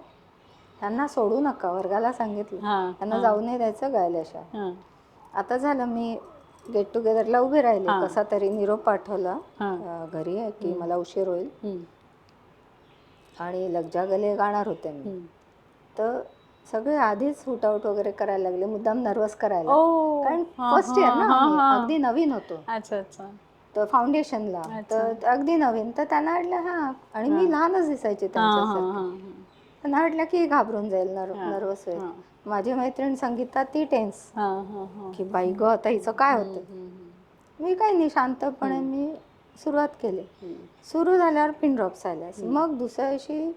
त्यांना सोडू नका, वर्गाला सांगितलं. हां, त्यांना हां, जाऊ नाही द्यायचं गायल्याशिवाय. हां, आता झालं मी गेट टुगेदरला उभे राहिले. हां. कसा तरी निरोप पाठवला हां. घरी आहे की मला उशीर होईल. हं, आणि लग जा गले गाणार होते मी. हं. तर सगळे आधीच हुटआउट वगैरे करायला लागले, मुद्दाम नर्वस करायला. ओह! कारण हां, फर्स्ट इयर हां, ना हां, आम्ही, हां. अगदी नवीन होतो. अच्छा, अच्छा. तर फाउंडेशनला अच्छा. तर अगदी नवीन. तर त्यांना वाटलं हां, आणि हां. मी लहानच दिसायचे हां, हां, त्यांच्यासारखे. हां, हां. त्यांना वाटलं की घाबरून जाईल, हां, नर्वस होईल. हां. माझी मैत्रीण संगीता ती टेन्स, हां, हां, हां. की बाई गं आता हिचं काय हं, होतं. हं, मी काही नाही, शांतपणे हं. मी सुरुवात केली. हं, सुरू झाल्यावर पिन ड्रॉप सायलेन्स. हं. मग दुसऱ्या दिवशी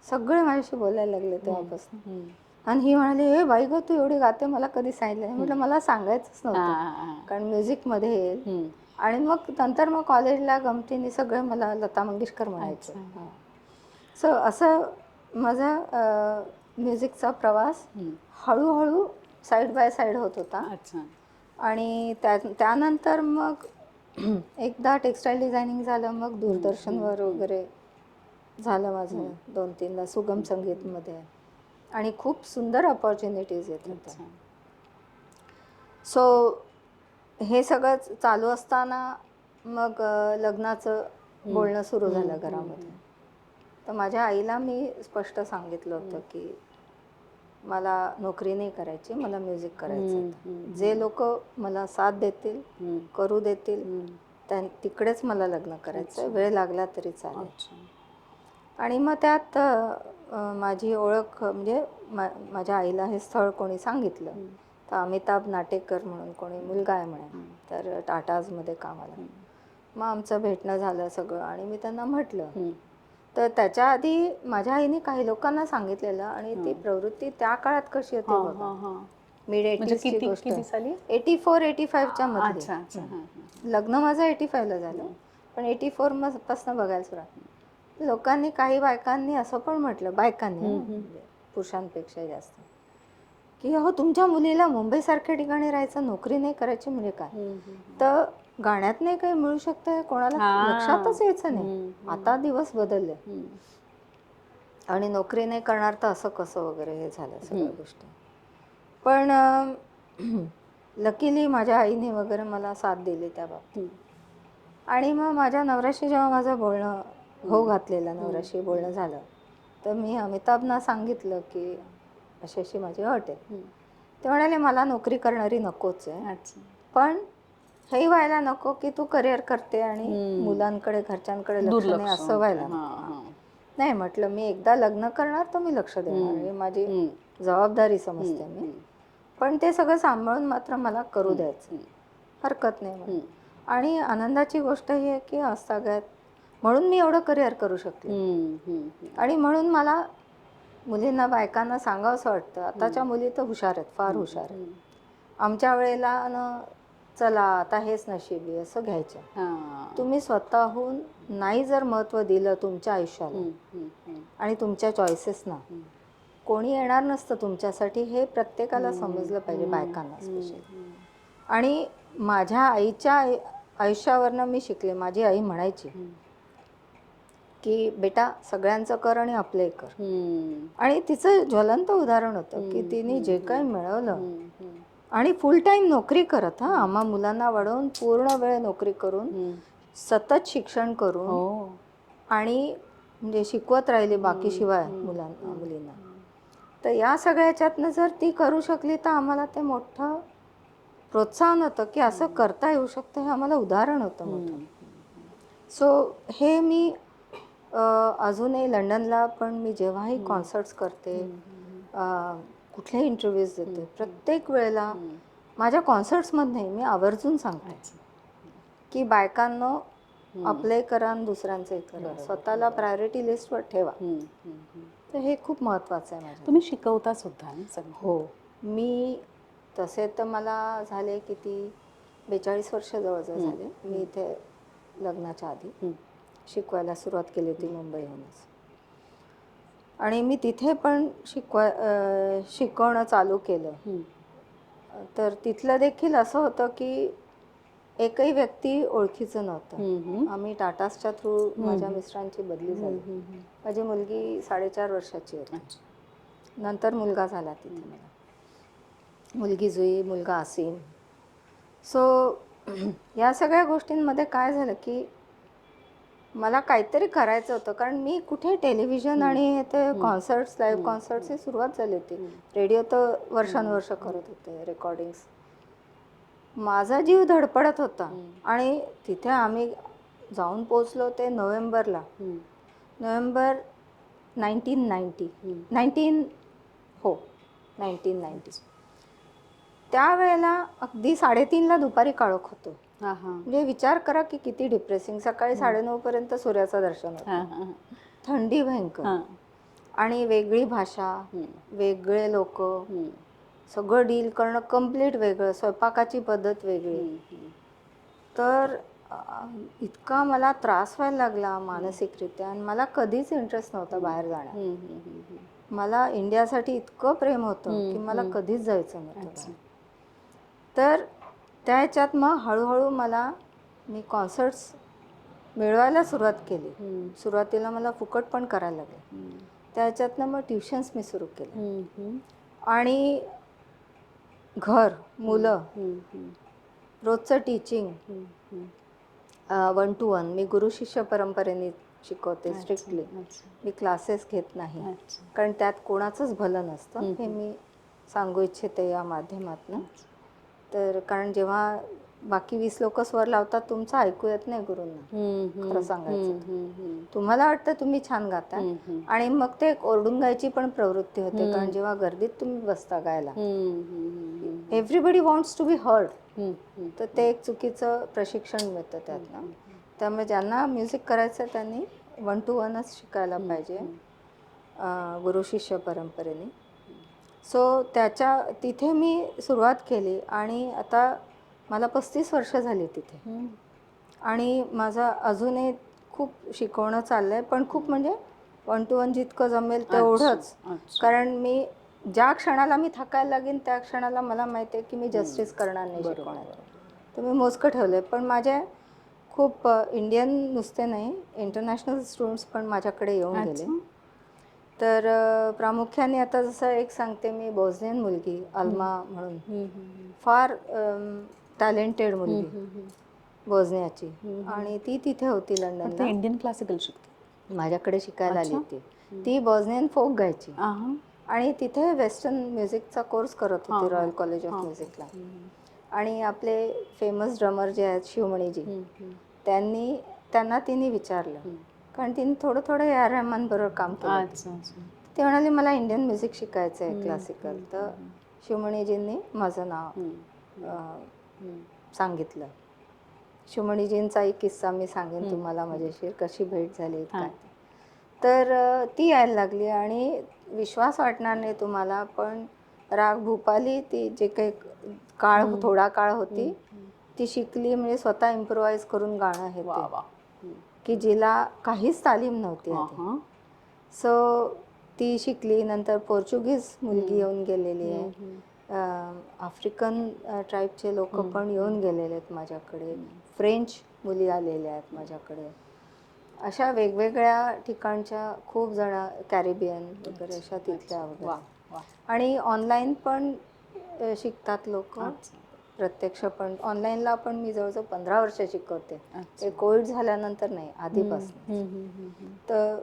सगळे माझ्याशी बोलायला लागले तेव्हापासून. हं. आणि ही म्हणाली, "हे बाई गं, तू एवढी गाते, मला कधी सांगितलं नाही." म्हटलं मला सांगायचंच नव्हतं, हां, हां. कारण म्युझिकमध्ये येईल. हं. आणि मग नंतर मग कॉलेजला गमतीने सगळे मला लता मंगेशकर म्हणायचे. अच्छा. हां. सो असं माझा म्युझिकचा प्रवास हं. हळूहळू साईड बाय साईड होत होता. अच्छा. आणि त्यानंतर मग एकदा टेक्स्टाईल डिझायनिंग झालं, मग हं, दूरदर्शनवर हं. वगैरे झालं माझं हं. 2-3दा सुगम संगीतमध्ये. आणि खूप सुंदर अपॉर्च्युनिटीज येत होत्या. अच्छा. सो हे सगळं चालू असताना मग लग्नाचं हं. बोलणं सुरू हं, झालं हं, घरामध्ये. हं. तर माझ्या आईला मी स्पष्ट सांगितलं होतं की मला नोकरी नाही करायची, मला म्युझिक करायचं हं, होतं. हं, जे लोक मला साथ देतील, हं. करू देतील, हं. तिकडेच मला लग्न करायचं आहे, अच्छा. वेळ लागला तरी चालेल. अच्छा. आणि मग त्यात माझी ओळख म्हणजे माझ्या आईला हे स्थळ कोणी सांगितलं. हं. तर अमिताभ नाटेकर म्हणून कोणी मुलगा आहे म्हणे, हं. तर टाटाजमध्ये कामाला. हं. मग आमचं भेटणं झालं सगळं आणि मी त्यांना म्हटलं. हं. तर त्याच्या आधी माझ्या आईने काही लोकांना सांगितलेलं, आणि ती हां. प्रवृत्ती त्या काळात कशी होती हां, बघा. हां, हां. मिड म्हणजे 80sची किती गोष्ट, किती साली? 84-85च्या मधली. अच्छा, अच्छा. हां, हां. लग्न माझं 85ला झालं, पण 84 पासून बघायला सुरुवात. लोकांनी, काही बायकांनी असं पण म्हटलं, बायकांनी हं, हं. म्हणजे पुरुषांपेक्षा जास्त, की अहो तुमच्या मुलीला मुंबईसारख्या ठिकाणी राहायचं, नोकरी नाही करायची म्हणजे काय. हं, हं. तर गाण्यात नाही काही मिळू शकतं, कोणाला हां. लक्षातच यायचं नाही. हं, हं. आता दिवस बदलले. हं. आणि नोकरी नाही करणार तर असं कसं वगैरे हे झालं सगळ्या हं. गोष्टी. पण लकीली माझ्या आईने वगैरे मला साथ दिली त्या बाबतीत. हं. आणि मग माझ्या नवऱ्याशी जेव्हा माझं बोलणं, हो हं. घातलेलं नवऱ्याशी बोलणं झालं, तर मी अमिताभना सांगितलं की अशी अशी माझी अट आहे. हं. ते म्हणाले, मला नोकरी करणारी नकोच आहे, अच्छा. पण हेही व्हायला नको की तू करिअर करते आणि हं. मुलांकडे, घरच्यांकडे लक्ष नाही, दुर्लक्ष असं होतंय. व्हायला हां, नको. हां. नाही म्हटलं, मी एकदा लग्न करणार तर मी लक्ष देणार, हं. ही माझी हं. जबाबदारी हं. समजते मी. हं. पण ते सगळं सांभाळून मात्र मला करू हं. द्यायचं, हं. हरकत नाही म्हणून. हं. आणि आनंदाची गोष्ट ही आहे की सगळ्यात म्हणून मी एवढं करिअर करू शकले. हं. हं. हं. आणि म्हणून मला मुलींना, बायकांना सांगावंसं वाटतं, हं. आताच्या मुली तर हुशार आहेत, फार हं. हुशार आहेत. हं. आमच्या वेळेला चला आता हेच नशिबी असं घ्यायचं. हां. तुम्ही स्वतःहून नाही जर महत्त्व दिलं तुमच्या आयुष्याला हं. हं. हं. आणि तुमच्या चॉईसेसना, हं. कोणी येणार नसतं तुमच्यासाठी, हे प्रत्येकाला हं. समजलं पाहिजे, हं. बायकांना हं. स्पेशली. हं. आणि माझ्या आईच्या आयुष्यावरनं मी शिकले. माझी आई म्हणायची हं. की बेटा सगळ्यांचं कर आणि आपले कर. हं. आणि तिचं ज्वलंत उदाहरण होतं की हं. तिने हं. जे काही हं. मिळवलं, हं. हं. आणि फुल टाईम नोकरी करत, आम्हा मुलांना वाढवून पूर्ण वेळ नोकरी करून, हं. सतत शिक्षण करून, हो. आणि म्हणजे शिकवत राहिली बाकी हं. शिवाय हं. मुलांना, हं. मुलींना. तर या सगळ्याच्यातनं जर ती करू शकली तर आम्हाला ते मोठं प्रोत्साहन होतं की असं करता येऊ शकतं, हे आम्हाला उदाहरण होतं मोठं. हं. सो हे मी अजूनही लंडनला पण मी जेव्हाही कॉन्सर्ट्स करते, हं. हं. कुठलेही इंटरव्ह्यूज देते, हं. हं. प्रत्येक वेळेला हं. माझ्या कॉन्सर्ट्समध्ये मी आवर्जून सांगते अच्छा. की बायकांनो, हं. आपलंही करा आणि दुसऱ्यांचंही करा, बरोबर. स्वतःला प्रायोरिटी लिस्टवर ठेवा. हं. हं. हं. तर हे खूप महत्त्वाचं आहे माझ्या. तुम्ही शिकवता सुद्धा ना संगीत? हो. मी तसे तर मला झाले किती, 42 वर्ष जवळजवळ हं. झाले मी इथे लग्नाच्या आधी. हं. शिकवायला सुरुवात केली होती मुंबईहूनच. आणि मी तिथे पण शिकवणं चालू केलं. तर तिथलं देखील असं होतं की एकही व्यक्ती ओळखीचं नव्हतं. आम्ही टाटासच्या थ्रू माझ्या मिस्टरांची बदली झाली. माझी मुलगी 4.5 वर्षाची होती. नंतर मुलगा झाला तिथे मला, मुलगी जुई, मुलगा आसिम. सो या सगळ्या गोष्टींमध्ये काय झालं की मला काहीतरी करायचं होतं, कारण मी कुठे टेलिव्हिजन आणि ते कॉन्सर्ट्स, लाईव्ह कॉन्सर्ट्सची सुरुवात झाली होती. रेडिओ तर वर्षानुवर्ष करत होते, रेकॉर्डिंग्स. माझा जीव धडपडत होता. आणि तिथे आम्ही जाऊन पोचलो ते नोव्हेंबर 1990. त्यावेळेला अगदी 3:30ला दुपारी काळोख होतो. म्हणजे विचार करा की किती डिप्रेसिंग. सकाळी 9:30 पर्यंत सूर्याचं दर्शन होतं. थंडी भयंकर आणि वेगळी भाषा, वेगळे लोक, सगळं डील करणं कम्प्लीट वेगळं, स्वयंपाकाची पद्धत वेगळी. तर इतका मला त्रास व्हायला लागला मानसिकरित्या. आणि मला कधीच इंटरेस्ट नव्हता बाहेर जाण्यात. मला इंडियासाठी इतकं प्रेम होतं की मला कधीच जायचं नव्हतं. तर त्या ह्याच्यात मग हळूहळू मी कॉन्सर्ट्स मिळवायला सुरुवात केली. सुरुवातीला मला फुकट पण करायला लागले. त्या ह्याच्यातनं मग ट्युशन्स मी सुरू केले. आणि घर, मुलं, रोजचं टीचिंग, 1 to 1. मी गुरु शिष्य परंपरेने शिकवते स्ट्रिक्टली. मी क्लासेस घेत नाही, कारण त्यात कोणाचंच भलं नसतं हे मी सांगू इच्छिते या माध्यमातून. तर कारण जेव्हा बाकी 20 लोक स्वर लावतात, तुमचं ऐकू येत नाही गुरूंना. खरं सांगायचं, तुम्हाला वाटतं तुम्ही छान गाता आणि मग ते ओरडून गायची पण प्रवृत्ती होते. कारण जेव्हा गर्दीत तुम्ही बसता गायला, everybody wants to be heard. तर ते एक चुकीचं प्रशिक्षण मिळतं त्यातनं. त्यामुळे ज्यांना म्युझिक करायचं त्यांनी 1 to 1च शिकायला पाहिजे गुरु शिष्य परंपरेने. सो तिथे मी सुरुवात केली. आणि आता मला 35 वर्ष झाली तिथे. आणि माझं अजूनही खूप शिकवणं चाललंय, पण खूप म्हणजे 1 to 1 जितकं जमेल तेवढंच. कारण ज्या क्षणाला मी थकायला लागेन त्या क्षणाला मला माहिती आहे की मी जस्टिस करणार नाही शिकवण्यात. तर मी मोजकं ठेवलं आहे. पण माझे खूप इंडियन नुसते नाही, इंटरनॅशनल स्टुडंट्स पण माझ्याकडे येऊन गेले. तर प्रामुख्याने आता जसं एक सांगते मी, बोस्नियन मुलगी अल्मा म्हणून, फार टॅलेंटेड मुलगी बोस्नियाची. आणि ती तिथे होती लंडनला. इंडियन क्लासिकल शिकते, माझ्याकडे शिकायला आली होती. ती बोस्नियन फोक गायची आणि तिथे वेस्टर्न म्युझिकचा कोर्स करत होती रॉयल कॉलेज ऑफ म्युझिकला. आणि आपले फेमस ड्रमर जे आहेत शिवमणीजी, त्यांना तिने विचारलं, कारण तिने थोडं थोडं ए.आर. रहमान बरोबर काम केलं. ते म्हणाले मला इंडियन म्युझिक शिकायचं आहे क्लासिकल. तर शिवमणीजींनी माझं नाव सांगितलं. शिवमणीजींचा एक किस्सा मी सांगेन तुम्हाला मजेशीर, कशी भेट झाली काय. तर ती यायला लागली आणि विश्वास वाटणार नाही तुम्हाला, पण राग भूपाली ती जे काही थोडा काळ होती ती शिकली. म्हणजे स्वतः इम्प्रोवाइज करून गाणं हे की जिला काहीच तालीम नव्हती आधी. सो ती शिकली. नंतर पोर्चुगीज मुलगी येऊन गेलेली आहे. आफ्रिकन ट्राईबचे लोक पण येऊन गेलेले आहेत माझ्याकडे. फ्रेंच मुली आलेल्या आहेत माझ्याकडे. अशा वेगवेगळ्या ठिकाणच्या खूप जण, कॅरिबियन वगैरे अशा तिथल्या वगैरे. आणि ऑनलाईन पण शिकतात लोक, प्रत्यक्ष पण. ऑनलाईनला पण मी जवळजवळ 15 वर्ष शिकवते. ते कोविड झाल्यानंतर नाही, आधीपासून. तर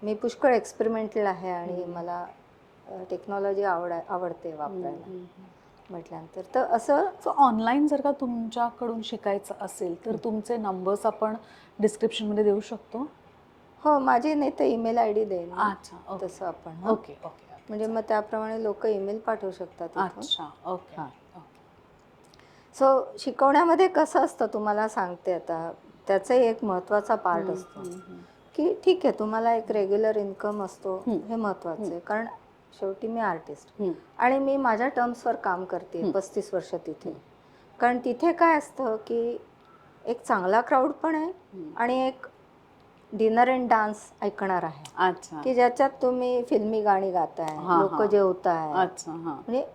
मी पुष्कळ एक्सपेरिमेंटल आहे आणि मला टेक्नॉलॉजी आवडते वापरायला म्हटल्यानंतर. तर असं ऑनलाईन जर का तुमच्याकडून शिकायचं असेल तर तुमचे नंबर्स आपण डिस्क्रिप्शनमध्ये देऊ शकतो. हो, माझी नाही तर ईमेल ID देईन. अच्छा, तसं आपण ओके ओके. म्हणजे मग त्याप्रमाणे लोक ईमेल पाठवू शकतात. अच्छा, ओके. सो शिकवण्यामध्ये कसं असतं तुम्हाला सांगते आता, त्याचाही एक महत्त्वाचा पार्ट असतो की ठीक आहे तुम्हाला एक रेग्युलर इन्कम असतो, हे महत्त्वाचं आहे. कारण शेवटी मी आर्टिस्ट आणि मी माझ्या टर्म्सवर काम करते 35 वर्ष तिथे. कारण तिथे काय असतं की एक चांगला क्राऊड पण आहे आणि एक डिनर अँड डान्स ऐकणार आहे, अच्छा. की ज्याच्यात तुम्ही फिल्मी गाणी गाताय, हां, लोक हां. जेवताय, अच्छा. हां. म्हणजे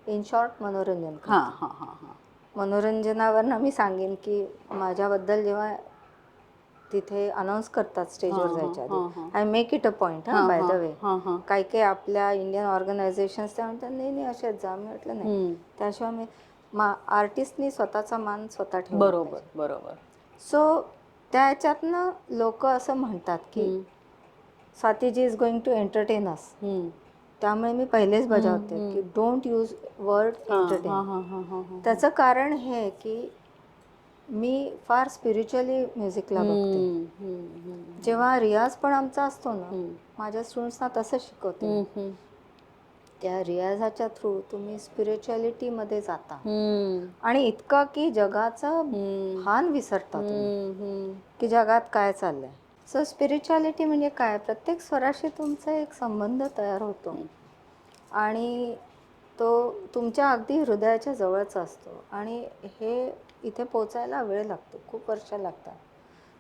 इन शॉर्ट मनोरंजन हां, करताय. हां, हां, हां. मनोरंजनावरनं मी सांगेन की माझ्याबद्दल जेव्हा तिथे अनाऊन्स करतात स्टेजवर हां, हां, जायच्या आधी, हां, हां. I make it a point हां, बाय द हां, वे. हां, हां. काही काही आपल्या इंडियन ऑर्गनायझेशन्स त्या म्हणतात नाही नाही असेच जा. मी म्हटलं नाही. हं. त्याशिवाय मी आर्टिस्टनी स्वतःचा मान स्वतः ठेवला बरोबर, पाहिजे. बरोबर. सो त्या ह्याच्यातनं लोक असं म्हणतात की हं, स्वातीजी इज गोइंग टू एंटरटेन अस. हं. त्यामुळे मी पहिलेच हं, बजावते हं. की डोंट यूज वर्ड हां, एंटरटेन. हां, हां, हां, हां, हां. त्याचं कारण हे आहे की मी फार स्पिरिच्युअली म्युझिकला बघते. हं, हं, हं, जेव्हा रियाज पण आमचा असतो ना, हं. माझ्या स्टुडंट्सना तसं शिकवते मी. हं, हं. त्या रियाजाच्या थ्रू तुम्ही स्पिरिच्युअलिटीमध्ये जाता हं, आणि इतकं की जगाचं हं. भान विसरता तुम्ही हं, हं. की जगात काय चाललंय. सो स्पिरिच्युअलिटी म्हणजे काय, प्रत्येक स्वराशी तुमचा एक संबंध तयार होतो आणि तो तुमच्या अगदी हृदयाच्या जवळचा असतो आणि हे इथे पोचायला वेळ लागतो, खूप वर्ष लागतात.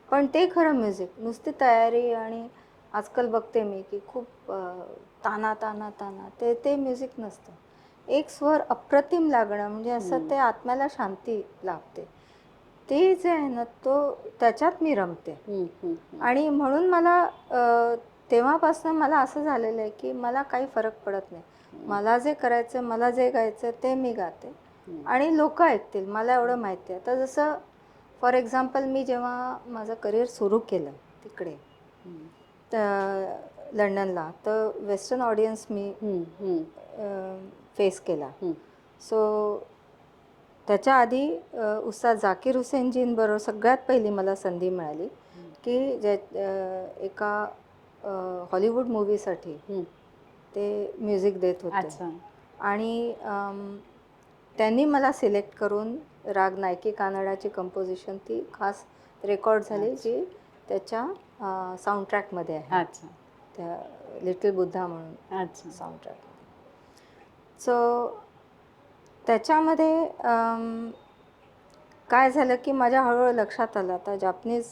पण ते खरं म्युझिक. नुसती तयारी आणि आजकाल बघते मी की खूप ताना ताना ताना ते ते म्युझिक नसतं. एक स्वर अप्रतिम लागणं म्हणजे असं ते आत्म्याला शांती लाभते. ते जे आहे ना त्याच्यात मी रमते. हं, हं, हं. आणि म्हणून मला तेव्हापासून मला असं झालेलं आहे की मला काही फरक पडत नाही. मला जे करायचं, मला जे गायचं ते मी गाते आणि लोक ऐकतील, मला एवढं माहिती आहे. तर जसं फॉर एक्झाम्पल मी जेव्हा माझं करिअर सुरू केलं तिकडे लंडनला, तर वेस्टर्न ऑडियन्स मी हं, हं. फेस केला. हं. सो त्याच्या आधी उस्ताद झाकीर हुसेनजींबरोबर सगळ्यात पहिली मला संधी मिळाली की एका हॉलिवूड मूवीसाठी हं. ते म्युझिक देत होते. अच्छा. आणि त्यांनी मला सिलेक्ट करून राग नायकी कानडाची कंपोजिशन ती खास रेकॉर्ड झाली जी त्याच्या साऊंडट्रॅकमध्ये आहे. अच्छा. त्या लिटिल बुद्धा म्हणून अच्छा. साऊंडट्रॅकमध्ये. सो त्याच्यामध्ये काय झालं की माझ्या हळूहळू लक्षात आलं, आता जापनीज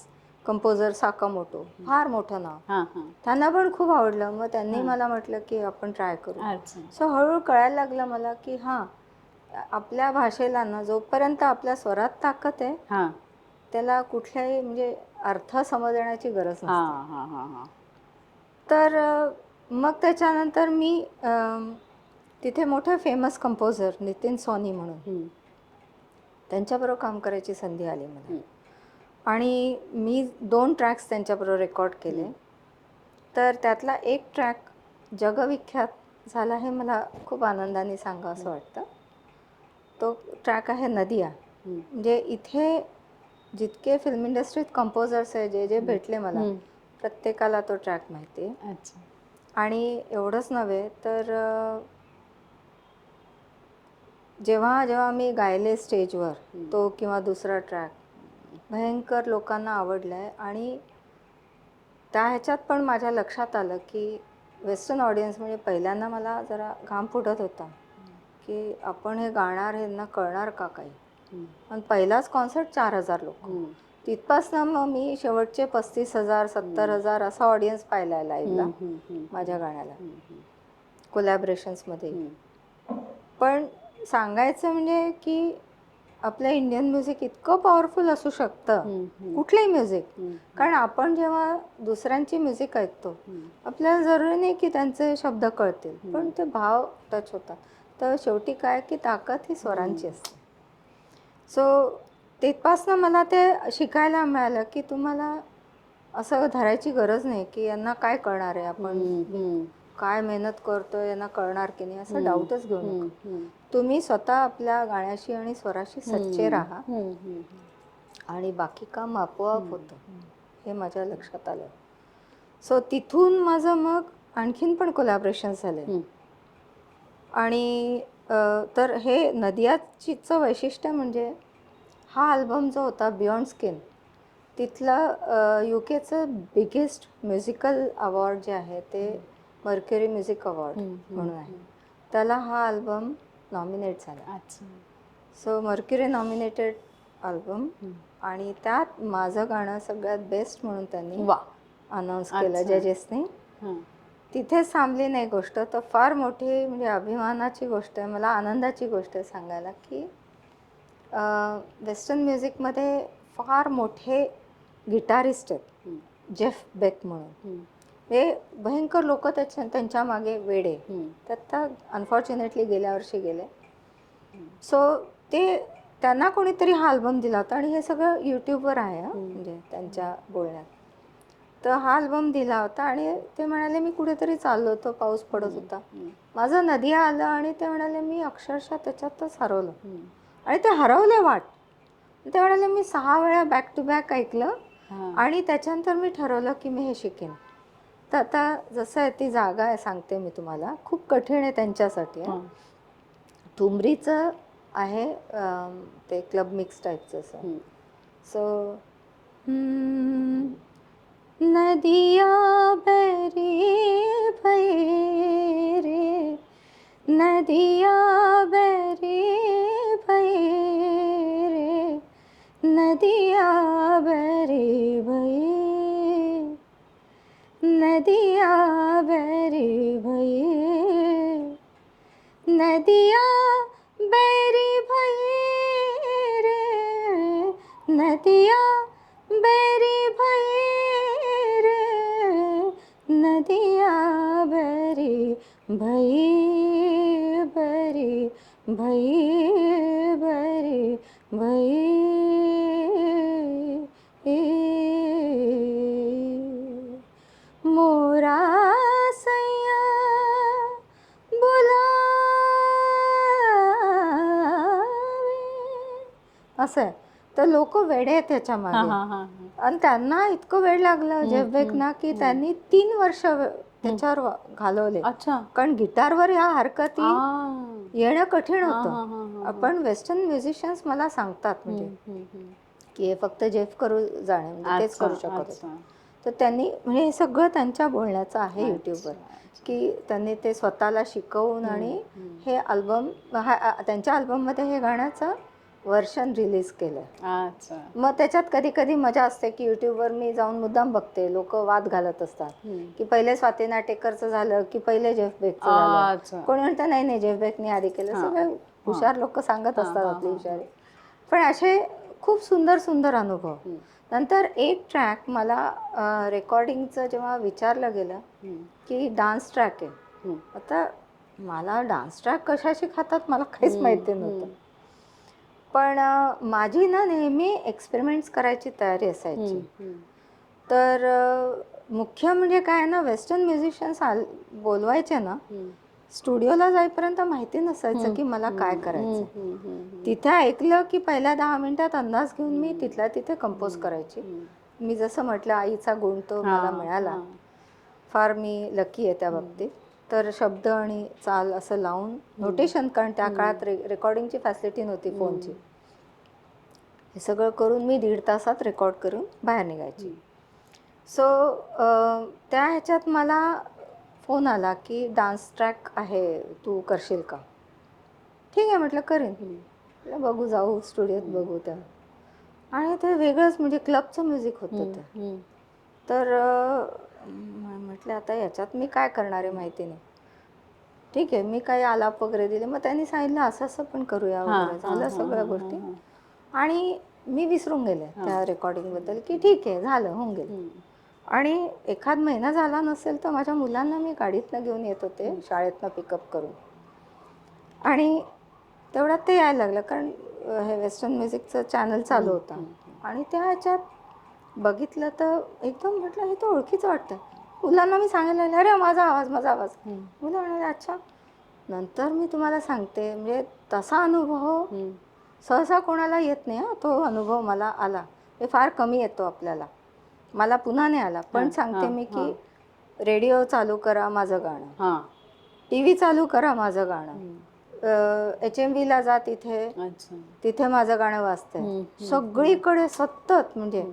कंपोजर साकामोटो फार मोठं नाव, हां, हां. त्यांना पण खूप आवडलं. मग त्यांनी हां. मला म्हटलं की आपण ट्राय करू. अच्छा. सो हळूहळू कळायला लागलं मला की हां, आपल्या भाषेला ना जोपर्यंत आपल्या स्वरात ताकद आहे हां. त्याला कुठल्याही म्हणजे अर्थ समजण्याची गरज नसते. हां, हां, हां, हां. तर मग त्याच्यानंतर मी तिथे मोठे फेमस कंपोजर नितीन सोनी म्हणून हं, त्यांच्याबरोबर काम करायची संधी आली मला. हं. आणि मी 2 ट्रॅक्स त्यांच्याबरोबर रेकॉर्ड केले. तर त्यातला एक ट्रॅक जगविख्यात झाला हे मला खूप आनंदाने सांगावं असं वाटतं. तो ट्रॅक आहे नदिया. म्हणजे इथे जितके फिल्म इंडस्ट्रीत कंपोजर्स आहे जे जे भेटले मला, प्रत्येकाला तो ट्रॅक माहिती आहे. अच्छा. आणि एवढंच नव्हे तर जेव्हा जेव्हा मी गायले स्टेजवर तो किंवा दुसरा ट्रॅक भयंकर लोकांना आवडला आहे. आणि त्या ह्याच्यात पण माझ्या लक्षात आलं की वेस्टर्न ऑडियन्स म्हणजे पहिल्यांदा मला जरा घाम फुटत होता की आपण हे गाणार, ह्यांना कळणार का काही. पण पहिलाच कॉन्सर्ट 4,000 लोक. तिथपासनं मग मी शेवटचे 35,000 70,000 असा ऑडियन्स पाहिला आहे लाईव्हला माझ्या गाण्याला, कोलॅबरेशन्समध्ये. पण सांगायचं म्हणजे की आपलं इंडियन म्युझिक इतकं पॉवरफुल असू शकतं, कुठलंही म्युझिक. कारण आपण जेव्हा दुसऱ्यांची म्युझिक ऐकतो आपल्याला जरुरी नाही की त्यांचे शब्द कळतील, पण ते भाव टच होतात. तर शेवटी काय की ताकद ही स्वरांची असते. सो तिथपासनं मला ते शिकायला मिळालं की तुम्हाला असं धरायची गरज नाही की यांना काय कळणार आहे, आपण काय मेहनत करतोय, यांना कळणार की नाही, असं डाऊटच घेऊ नका. तुम्ही स्वतः आपल्या गाण्याशी आणि स्वराशी सच्चे राहा आणि बाकी काम आपोआप होतं, हे माझ्या लक्षात आलं. सो तिथून माझं मग आणखीन पण कोलॅबरेशन झाले. आणि तर हे नदियाचीचं वैशिष्ट्य म्हणजे हा अल्बम जो होता बियॉन्ड स्किन, तिथलं UKचं बिगेस्ट म्युझिकल अवॉर्ड जे आहे ते मर्क्युरी म्युझिक अवॉर्ड म्हणून आहे. त्याला हा अल्बम नॉमिनेट झाला. अच्छा. सो मर्क्युरी नॉमिनेटेड अल्बम आणि त्यात माझं गाणं सगळ्यात बेस्ट म्हणून त्यांनी वा. अनाऊन्स केलं अच्छा. जजेसनी. हं. तिथेच थांबली नाही गोष्ट, तर फार मोठी म्हणजे अभिमानाची गोष्ट आहे, मला आनंदाची गोष्ट आहे सांगायला, की वेस्टर्न म्युझिकमध्ये फार मोठे गिटारिस्ट आहेत, हं. जेफ बेक म्हणून. हं. हे भयंकर लोक त्यांच्या मागे वेडे. हं. तर आता अनफॉर्च्युनेटली गेल्या वर्षी गेले. हं. सो ते त्यांना कोणीतरी हा अल्बम दिला होता आणि हे सगळं यूट्यूबवर आहे म्हणजे त्यांच्या बोलण्यात. तर हा अल्बम दिला होता आणि ते म्हणाले मी कुठेतरी चाललो होतो, पाऊस पडत होता, माझं नदिया आलं आणि ते म्हणाले मी अक्षरशः त्याच्यातच हरवलं आणि ते हरवले वाट. ते म्हणाले मी 6 वेळा बॅक टू बॅक ऐकलं आणि त्याच्यानंतर मी ठरवलं की मी हे शिकेन. तर आता जसं आहे ती जागा आहे सांगते मी तुम्हाला, खूप कठीण आहे त्यांच्यासाठी. ठुमरीचं आहे ते क्लब मिक्स टाईपचं असं. सो नदिया बरी भई रे, नदिया बरी भई रे, नदिया बरी भई, नदिया बरी भई, नदिया बरी भई रे, नदिया बरी भई रे, नदिया बरी भई, बरी भई, बरी भई. मोरा सैया बुलावे, असं आहे. तर लोक वेडे आहेत त्याच्या मागे आणि त्यांना इतकं वेळ लागलं जेफ बेकना की त्यांनी 3 वर्ष त्याच्यावर घालवले. अच्छा. कारण गिटारवर ह्या हरकती येणं कठीण होतं. पण वेस्टर्न म्युझिशियन्स मला सांगतात म्हणजे की हे फक्त जेफ करू जाणे म्हणजे तेच करू शकत होते. तर त्यांनी म्हणजे हे सगळं त्यांच्या बोलण्याचं आहे यूट्यूबवर, की त्यांनी ते स्वतःला शिकवून आणि हे अल्बम त्यांच्या अल्बममध्ये हे गाण्याचं वर्षन रिलीज केलं. मग त्याच्यात कधी कधी मजा असते की यूट्यूबवर मी जाऊन मुद्दाम बघते, लोक वाद घालत असतात की पहिले स्वाती नाटेकरचं झालं की पहिले जेफ बेकचं झालं. कोणी म्हणतं नाही नाही जेफ बेकने आधी केलं. सगळे हुशार लोक सांगत असतात आपली हुशारी. पण असे खूप सुंदर सुंदर अनुभव. नंतर एक ट्रॅक मला रेकॉर्डिंगचं जेव्हा विचारलं गेलं की डान्स ट्रॅक आहे. आता मला डान्स ट्रॅक कशाशी खातात मला काहीच माहिती नव्हतं. पण माझी ना नेहमी एक्सपेरिमेंट्स करायची तयारी असायची. तर मुख्य म्हणजे काय ना, वेस्टर्न म्युझिशियन्स बोलवायचे ना, स्टुडिओला जाईपर्यंत माहिती नसायचं की मला काय करायचं. तिथे ऐकलं की पहिल्या 10 मिनिटात अंदाज घेऊन मी तिथल्या तिथे कंपोज करायची. मी जसं म्हटलं आईचा गुण तो मला मिळाला. फार मी लकी आहे त्या बाबतीत. तर शब्द आणि चाल असं लावून नोटेशन, कारण त्या काळात रेकॉर्डिंगची फॅसिलिटी नव्हती फोनची, हे सगळं करून मी 1.5 तासात रेकॉर्ड करून बाहेर निघायची. सो त्या ह्याच्यात मला फोन आला की डान्स ट्रॅक आहे, तू करशील का? ठीक आहे म्हटलं करेन. बघू जाऊ स्टुडिओत बघू त्या. आणि ते वेगळंच म्हणजे क्लबचं म्युझिक होतं ते. तर म्हटलं आता याच्यात मी काय करणार आहे माहिती नाही. ठीक आहे, मी काही आलाप वगैरे दिले. मग त्यांनी सांगितलं असं असं पण करूया वगैरे. झालं सगळ्या गोष्टी आणि मी विसरून गेले त्या रेकॉर्डिंगबद्दल की ठीक आहे झालं होऊन गेलं. आणि एखाद महिना झाला नसेल तर माझ्या मुलांना मी गाडीतनं घेऊन येत होते शाळेतनं पिकअप करून. आणि तेवढ्यात ते यायला लागलं, कारण हे वेस्टर्न म्युझिकचं चॅनल चालू होतं. आणि त्या ह्याच्यात बघितलं तर एकदम म्हटलं हे तर ओळखीचं वाटतं. मुलांना मी सांगायला लागले अरे माझा आवाज माझा आवाज. मुलं म्हणाले अच्छा. नंतर मी तुम्हाला सांगते म्हणजे तसा अनुभव सहसा कोणाला येत नाही. तो अनुभव मला आला. हे फार कमी येतो आपल्याला. मला पुन्हा नाही आला. पण सांगते मी की रेडिओ चालू करा माझं गाणं, TV चालू करा माझं गाणं, HMVला जा तिथे माझं गाणं वाजतंय, सगळीकडे सतत म्हणजे.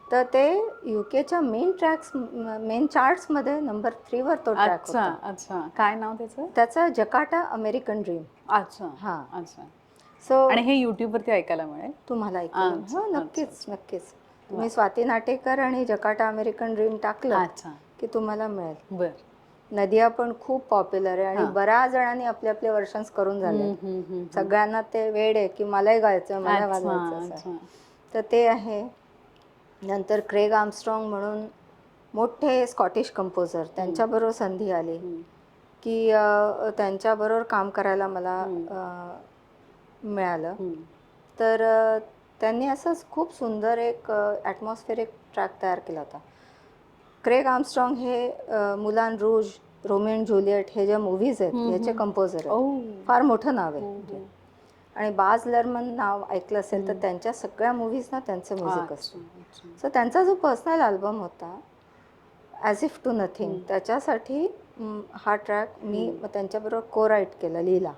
तर ते UKच्या मेन चार्ट्समध्ये नंबर 3 वर तो ट्रॅक होता. अच्छा. काय नाव त्याचं जकार्टा अमेरिकन ड्रीम. अच्छा. हां. सो आणि हे YouTube वरती ऐकायला मिळेल तुम्हाला ऐकायला. हो नक्कीच नक्कीच. तुम्ही स्वाती नाटेकर आणि जकार्टा अमेरिकन ड्रीम टाकलं अच्छा. की तुम्हाला मिळेल. बर. नदिया पण खूप पॉप्युलर आहे आणि हां. बऱ्याच जणांनी आपले आपले वर्षन्स करून झाले. सगळ्यांना ते वेड आहे की मलाही गायचं, मला वाजवायचं असं. अच्छा. तर ते आहे. नंतर क्रेग आर्मस्ट्रॉंग म्हणून मोठे स्कॉटिश कंपोजर, त्यांच्याबरोबर संधी आली की त्यांच्याबरोबर काम करायला मला मिळालं. तर त्यांनी असंच खूप सुंदर एक ॲटमॉस्फेरिक ट्रॅक तयार केला होता. क्रेग आर्मस्ट्रॉंग हे मुलान रूज, रोमिओ अँड ज्युलियट हे ज्या मूव्हीज आहेत ह्याचे कंपोजर आहेत. फार मोठं नाव आहे म्हणजे. आणि बाज लर्मन नाव ऐकलं असेल तर त्यांच्या सगळ्या मूव्हीजना त्यांचं म्युझिक असतं. सो त्यांचा जो पर्सनल अल्बम होता ॲज इफ टू नथिंग, त्याच्यासाठी हा ट्रॅक मी त्यांच्याबरोबर को राईट केला, लिहिला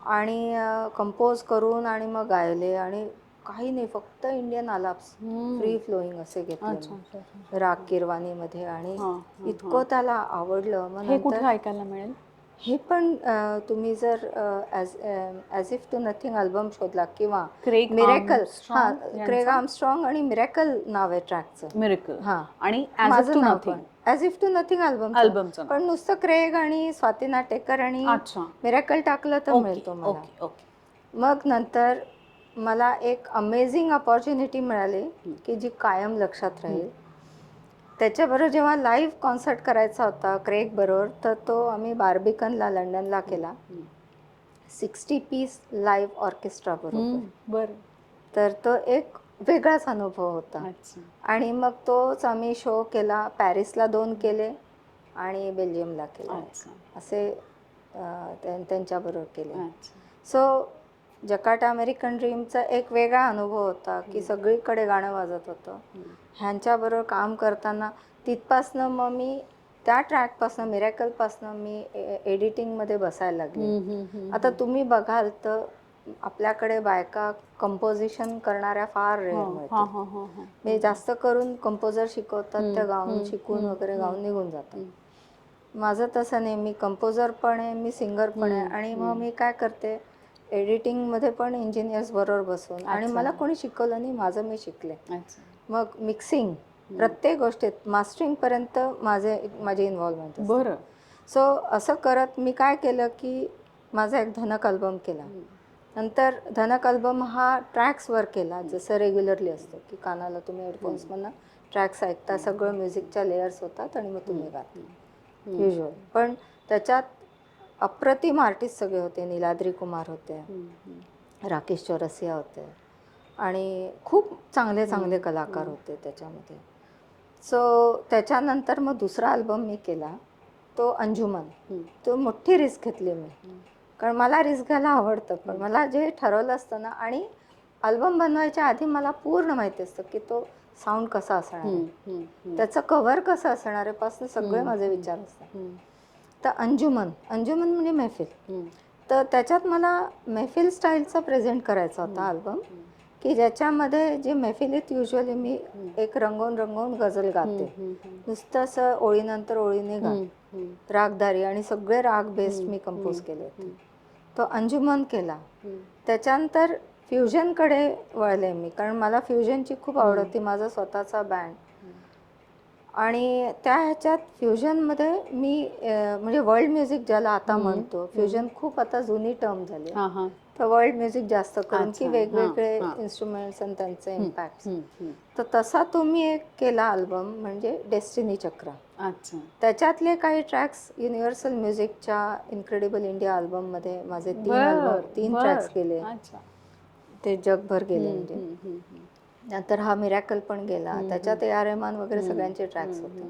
आणि कंपोज करून आणि मग गायले. आणि काही नाही, फक्त इंडियन आलाप्स फ्री फ्लोईंग असे घेतले राग किरवानीमध्ये. आणि इतकं त्याला आवडलं. मग हे कुठे नंतर ऐकायला मिळेल? हे पण तुम्ही जर as if two nothing album शोधला किंवा क्रेग मिरेकल, हां, आर्मस्ट्रॉंग क्रेग यांचा आर्मस्ट्रॉंग आणि मिरेकल नाव आहे ट्रॅकचं. मिरेकल. हां, आणि ॲज इफ माझं टू नाव नथिंग पण ॲज इफ टू नथिंग अल्बमचं. अल्बमचं पण नुसतं क्रेग आणि स्वाती नाटेकर आणि अच्छा. मिरेकल टाकलं तर ओके मिळतो मला. Okay okay. मग नंतर मला एक अमेझिंग अपॉर्च्युनिटी मिळाली की जी कायम लक्षात राहील. त्याच्याबरोबर जेव्हा लाईव्ह कॉन्सर्ट करायचा होता क्रेग बरोबर, तर तो आम्ही बार्बिकनला लंडनला केला. 60 पीस लाईव्ह ऑर्केस्ट्रा बरोबर. बरं. तर तो एक वेगळाच अनुभव होता. अच्छा. आणि मग तोच आम्ही शो केला. पॅरिसला 2 केले आणि बेल्जियमला केले. अच्छा. असे त्यांच्याबरोबर केले. अच्छा. सो जकार्टा अमेरिकन ड्रीमचा एक वेगळा अनुभव होता की सगळीकडे गाणं वाजत होतं. ह्यांच्याबरोबर काम करताना तिथपासनं मग मी त्या ट्रॅकपासनं, मिरेकलपासनं मी एडिटिंगमध्ये बसायला लागले. आता तुम्ही बघाल तर आपल्याकडे बायका कंपोजिशन करणाऱ्या फार रेअर मिळतात. म्हणजे जास्त करून कंपोजर शिकवतात, त्या गाऊन शिकून वगैरे गाऊन निघून जातात. माझं तसं नाही, मी कंपोजर पण आहे, मी सिंगर पण आहे. आणि मग मी काय करते, एडिटिंगमध्ये पण इंजिनियर्स बरोबर बसून, आणि मला कोणी शिकवलं नाही, माझं मी शिकले. मग मिक्सिंग, प्रत्येक गोष्टीत मास्टरिंगपर्यंत माझी इन्व्हॉल्वमेंट असते. बरं. सो असं करत मी काय केलं की माझा एक धनक अल्बम केला. नंतर धनक अल्बम हा ट्रॅक्सवर केला, जसं रेग्युलरली असतं की कानाला तुम्ही हेडफोन्समधनं ट्रॅक्स ऐकता, सगळं म्युझिकच्या लेयर्स होतात आणि मग तुम्ही गाता युज्युअल. पण त्याच्यात अप्रतिम आर्टिस्ट सगळे होते. नीलाद्री कुमार होते, राकेश चौरसिया होते आणि खूप चांगले चांगले कलाकार होते त्याच्यामध्ये. सो त्याच्यानंतर मग दुसरा अल्बम मी केला, तो अंजुमन. तो मोठी रिस्क घेतली मी, कारण मला रिस्क घ्यायला आवडतं. पण मला जे ठरवलं असतं ना, आणि अल्बम बनवायच्या आधी मला पूर्ण माहिती असतं की तो साऊंड कसा असणार आहे, त्याचं कव्हर कसं असणार आहे पासून सगळे माझे विचार असतात. तर अंजुमन म्हणजे मैफिल. तर त्याच्यात मला मैफिल स्टाईलचा प्रेझेंट करायचा होता अल्बम, की ज्याच्यामध्ये जे मैफिलीत युज्युअली मी एक रंगवून रंगवून गझल गाते, नुसतं असं ओळीनंतर ओळीने गाते, रागदारी, आणि सगळे राग बेस्ड मी कंपोज केले होते. तो अंजुमन केला. त्याच्यानंतर फ्युजनकडे वळले मी, कारण मला फ्युजनची खूप आवड होती, माझा स्वतःचा बँड. आणि त्या ह्याच्यात फ्युजनमध्ये मी म्हणजे वर्ल्ड म्युझिक ज्याला आता म्हणतो, फ्युजन खूप आता जुनी टर्म झाली आहे. तर वर्ल्ड म्युझिक जास्त करून की वेगवेगळे इन्स्ट्रुमेंट्स आणि त्यांचे इम्पॅक्ट. तर तसा तो मी एक केला अल्बम, म्हणजे डेस्टिनी चक्र. अच्छा. त्याच्यातले काही ट्रॅक्स युनिव्हर्सल म्युझिकच्या इन्क्रेडिबल इंडिया अल्बममध्ये माझे 3 ट्रॅक्स गेले. ते जगभर गेले. म्हणजे नंतर हा मिरॅकल पण गेला, त्याच्यात ए.आर. रहमान वगैरे सगळ्यांचे ट्रॅक्स होते.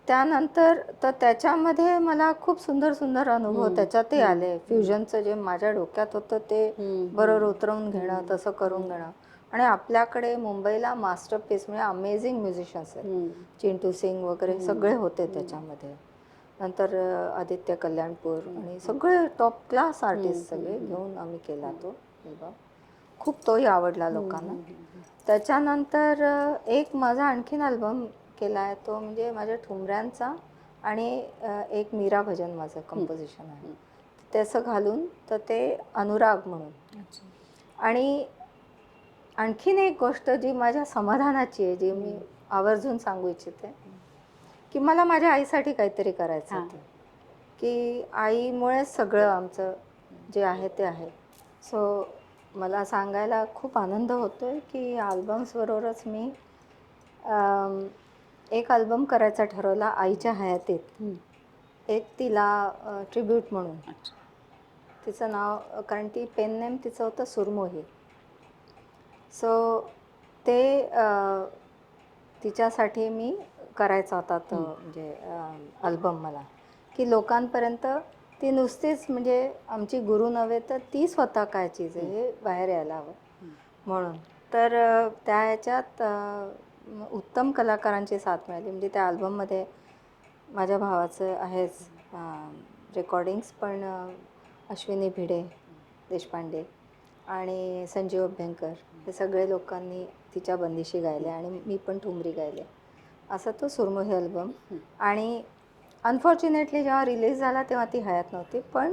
त्यानंतर तर त्याच्यामध्ये मला खूप सुंदर सुंदर अनुभव त्याच्यातही आले. फ्युजनचं जे माझ्या डोक्यात होतं ते बरोबर उतरवून घेणं, तसं करून घेणं. आणि आपल्याकडे मुंबईला मास्टरपीस म्हणजे अमेझिंग म्युझिशियन्स आहेत, चिंटू सिंग वगैरे सगळे होते त्याच्यामध्ये. नंतर आदित्य कल्याणपूर आणि सगळे टॉप क्लास आर्टिस्ट सगळे घेऊन आम्ही केला तो अल्बम. खूप तोही आवडला लोकांना. त्याच्यानंतर एक माझा आणखीन अल्बम केला आहे, तो म्हणजे माझ्या ठुमऱ्यांचा आणि एक मीरा भजन माझं कंपोजिशन आहे, त्याचं घालून. तर ते अनुराग म्हणून. आणखीन एक गोष्ट जी माझ्या समाधानाची आहे, जी मी आवर्जून सांगू इच्छिते, की मला माझ्या आईसाठी काहीतरी करायचं हां. होतं, की आईमुळेच सगळं आमचं जे आहे ते आहे. सो मला सांगायला खूप आनंद होतोय, की अल्बम्सबरोबरच मी अम, एक अल्बम करायचा ठरवला आईच्या हयातीत. हं. एक तिला ट्रिब्यूट म्हणून. अच्छा. तिचं नाव कारण ती पेन नेम तिचं होतं सुरमोही. सो ते तिच्यासाठी मी करायचा होता तो म्हणजे अल्बम मला, की लोकांपर्यंत ती नुसतीच म्हणजे आमची गुरु नव्हे तर ती स्वतः काय चीज आहे हे बाहेर यायला हवं म्हणून. तर त्या ह्याच्यात उत्तम कलाकारांची साथ मिळाली. म्हणजे त्या अल्बममध्ये माझ्या भावाचं आहेच रेकॉर्डिंग्स, पण अश्विनी भिडे देशपांडे आणि संजीव अभ्यंकर हे सगळे लोकांनी तिच्या बंदिशी गायले आणि मी पण ठुमरी गायले. असा तो सुरमोही अल्बम. आणि अनफॉर्च्युनेटली जेव्हा रिलीज झाला तेव्हा ती हयात नव्हती, पण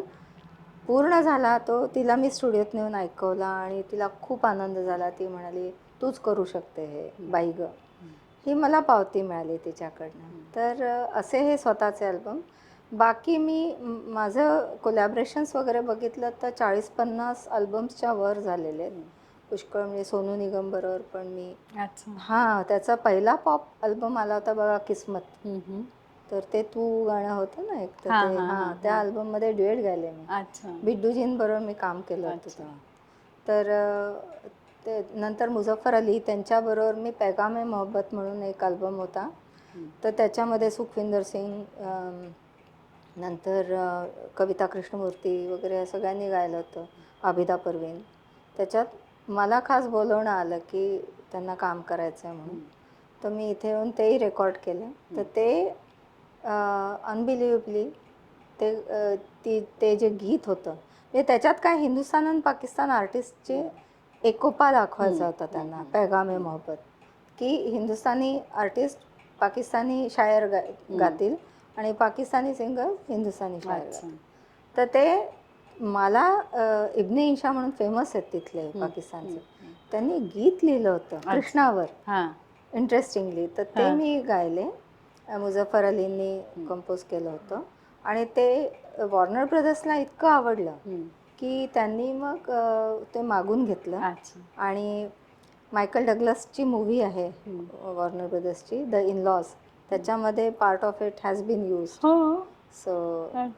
पूर्ण झाला तो. तिला मी स्टुडिओत नेऊन ऐकवला आणि तिला खूप आनंद झाला. ती म्हणाली, तूच करू शकते हे बाई गं. ही मला पावती मिळाली तिच्याकडनं. तर असे हे स्वतःचे अल्बम. बाकी मी माझं कोलॅबरेशन्स वगैरे बघितलं तर 40-50 अल्बम्सच्या वर झालेले आहेत. पुष्कळ. म्हणजे सोनू निगम बरोबर पण मी अच्छा. हां, त्याचा पहिला पॉप अल्बम आला होता बघा, किस्मत. तर ते तू गाणं होतं ना एक, तर ते त्या अल्बममध्ये ड्युएट गायले मी. अच्छा. बिट्टूजींबरोबर मी काम केलं होतं अच्छा. तेव्हा. तर ते नंतर मुझफ्फर अली त्यांच्याबरोबर मी पैगाम-ए मोहब्बत म्हणून एक अल्बम होता. तर त्याच्यामध्ये सुखविंदर सिंग, नंतर कविता कृष्णमूर्ती वगैरे या सगळ्यांनी गायलं होतं. आबिदा परवीन. त्याच्यात मला खास बोलवणं आलं की त्यांना काम करायचं आहे म्हणून. तर मी इथे येऊन तेही रेकॉर्ड केलं. तर ते अनबिलिव्हेबली ते जे गीत होतं म्हणजे त्याच्यात काय हिंदुस्थान आणि पाकिस्तान आर्टिस्टचे एकोपा दाखवायचा होता त्यांना. पैगाम-ए मोहब्बत, की हिंदुस्थानी आर्टिस्ट पाकिस्तानी शायर गातील आणि पाकिस्तानी सिंगर हिंदुस्थानी शायर गातील. तर ते मला इब्ने इंशा म्हणून फेमस आहेत तिथले पाकिस्तानचे, त्यांनी गीत लिहिलं होतं कृष्णावर इंटरेस्टिंगली. तर ते मी गायले. मुझफ्फर अलींनी कंपोज केलं होतं आणि ते वॉर्नर ब्रदर्सला इतकं आवडलं की त्यांनी मग ते मागून घेतलं. आणि मायकल डग्लसची मूव्ही आहे वॉर्नर ब्रदर्सची, द इन लॉज, त्याच्यामध्ये part of it has been used. So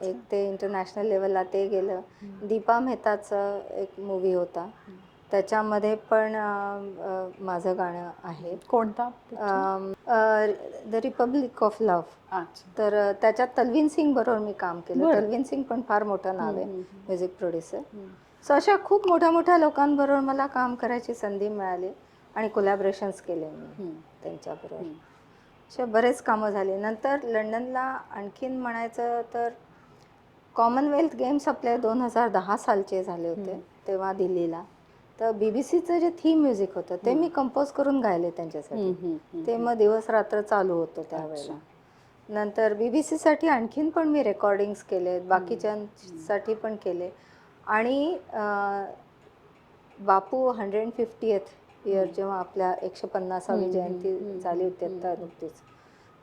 एक ते इंटरनॅशनल लेवलला ते गेलं. दीपा मेहताचं एक मूव्ही होता, त्याच्यामध्ये पण माझं गाणं आहे. कोणता? The Republic of love. तर त्याच्यात तल्वीन सिंग बरोबर मी काम केलं. तल्वीन सिंग पण फार मोठं नाव आहे, म्युझिक प्रोड्युसर. सो अशा खूप मोठ्या मोठ्या लोकांबरोबर मला काम करायची संधी मिळाली आणि कोलॅबरेशन्स केले मी त्यांच्याबरोबर. अशा बरेच कामं झाली. नंतर लंडनला आणखीन म्हणायचं तर कॉमनवेल्थ गेम्स आपले 2010 सालचे झाले होते तेव्हा दिल्लीला. तर BBC-चं जे थीम म्युझिक होतं ते मी कंपोज करून गायले त्यांच्यासाठी. ते मग दिवस रात्र चालू होतं त्यावेळेला. नंतर BBC-साठी आणखीन पण मी रेकॉर्डिंग्स केले, बाकीच्यांसाठी पण केले. आणि बापू 150th इयर जेव्हा आपल्या 150वी जयंती झाली होती आता नुकतीच,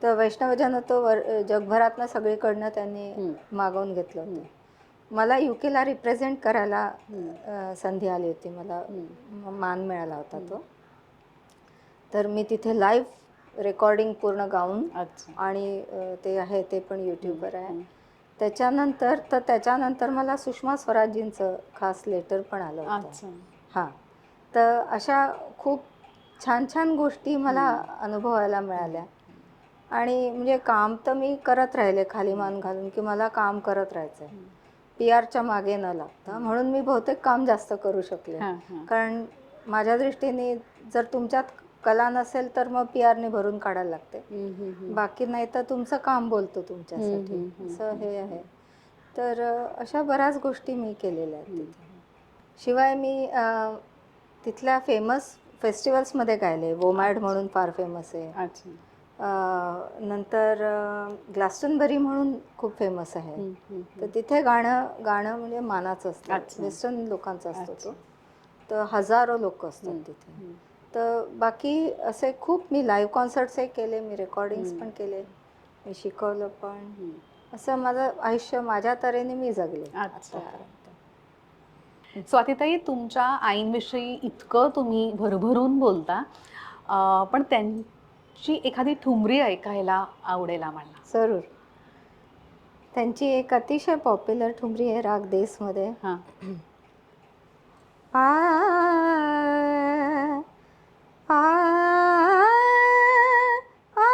तर वैष्णवजन तो जगभरातनं सगळीकडनं त्यांनी मागवून घेतलं होतं. मला UK-ला रिप्रेझेंट करायला संधी आली होती, मला मान मिळाला होता तो. तर मी तिथे लाईव्ह रेकॉर्डिंग पूर्ण गाऊन आणि ते आहे ते पण यूट्यूबवर आहे. त्याच्यानंतर मला सुषमा स्वराजींचं खास लेटर पण आलं होतं. हां, तर अशा खूप छान छान गोष्टी मला अनुभवायला मिळाल्या. आणि म्हणजे काम तर मी करत राहिले खाली मान घालून, की मला काम करत राहायचं आहे, PR-च्या मागे न लागता. म्हणून मी बहुतेक काम जास्त करू शकले. कारण माझ्या दृष्टीने जर तुमच्यात कला नसेल तर मग PR-ने भरून काढायला लागते. बाकी नाही तर तुमचं काम बोलतो तुमच्यासाठी, असं हे आहे. तर अशा बऱ्याच गोष्टी मी केलेल्या आहेत तिथे. शिवाय मी तिथल्या फेमस फेस्टिवल्समध्ये गायले. वोमॅड म्हणून फार फेमस आहे. नंतर ग्लास्टनबरी म्हणून खूप फेमस आहे. तर तिथे गाणं म्हणजे मानाचं असतं, वेस्टर्न लोकांचा असतो तो. तर हजारो लोक असतात तिथे. तर बाकी असे खूप मी लाईव्ह कॉन्सर्ट्सही केले, मी रेकॉर्डिंग्स पण केले, मी शिकवलं पण. असं माझं आयुष्य माझ्या तऱ्हेने मी जगले अच्छा. आतापर्यंत. स्वातीताई, तुमच्या आईंविषयी इतकं तुम्ही भरभरून बोलता, पण त्यांची एखादी ठुमरी ऐकायला आवडेल आम्हाला. जरूर. त्यांची एक अतिशय पॉप्युलर ठुमरी आहे राग देसमध्ये. हां. आ आ आ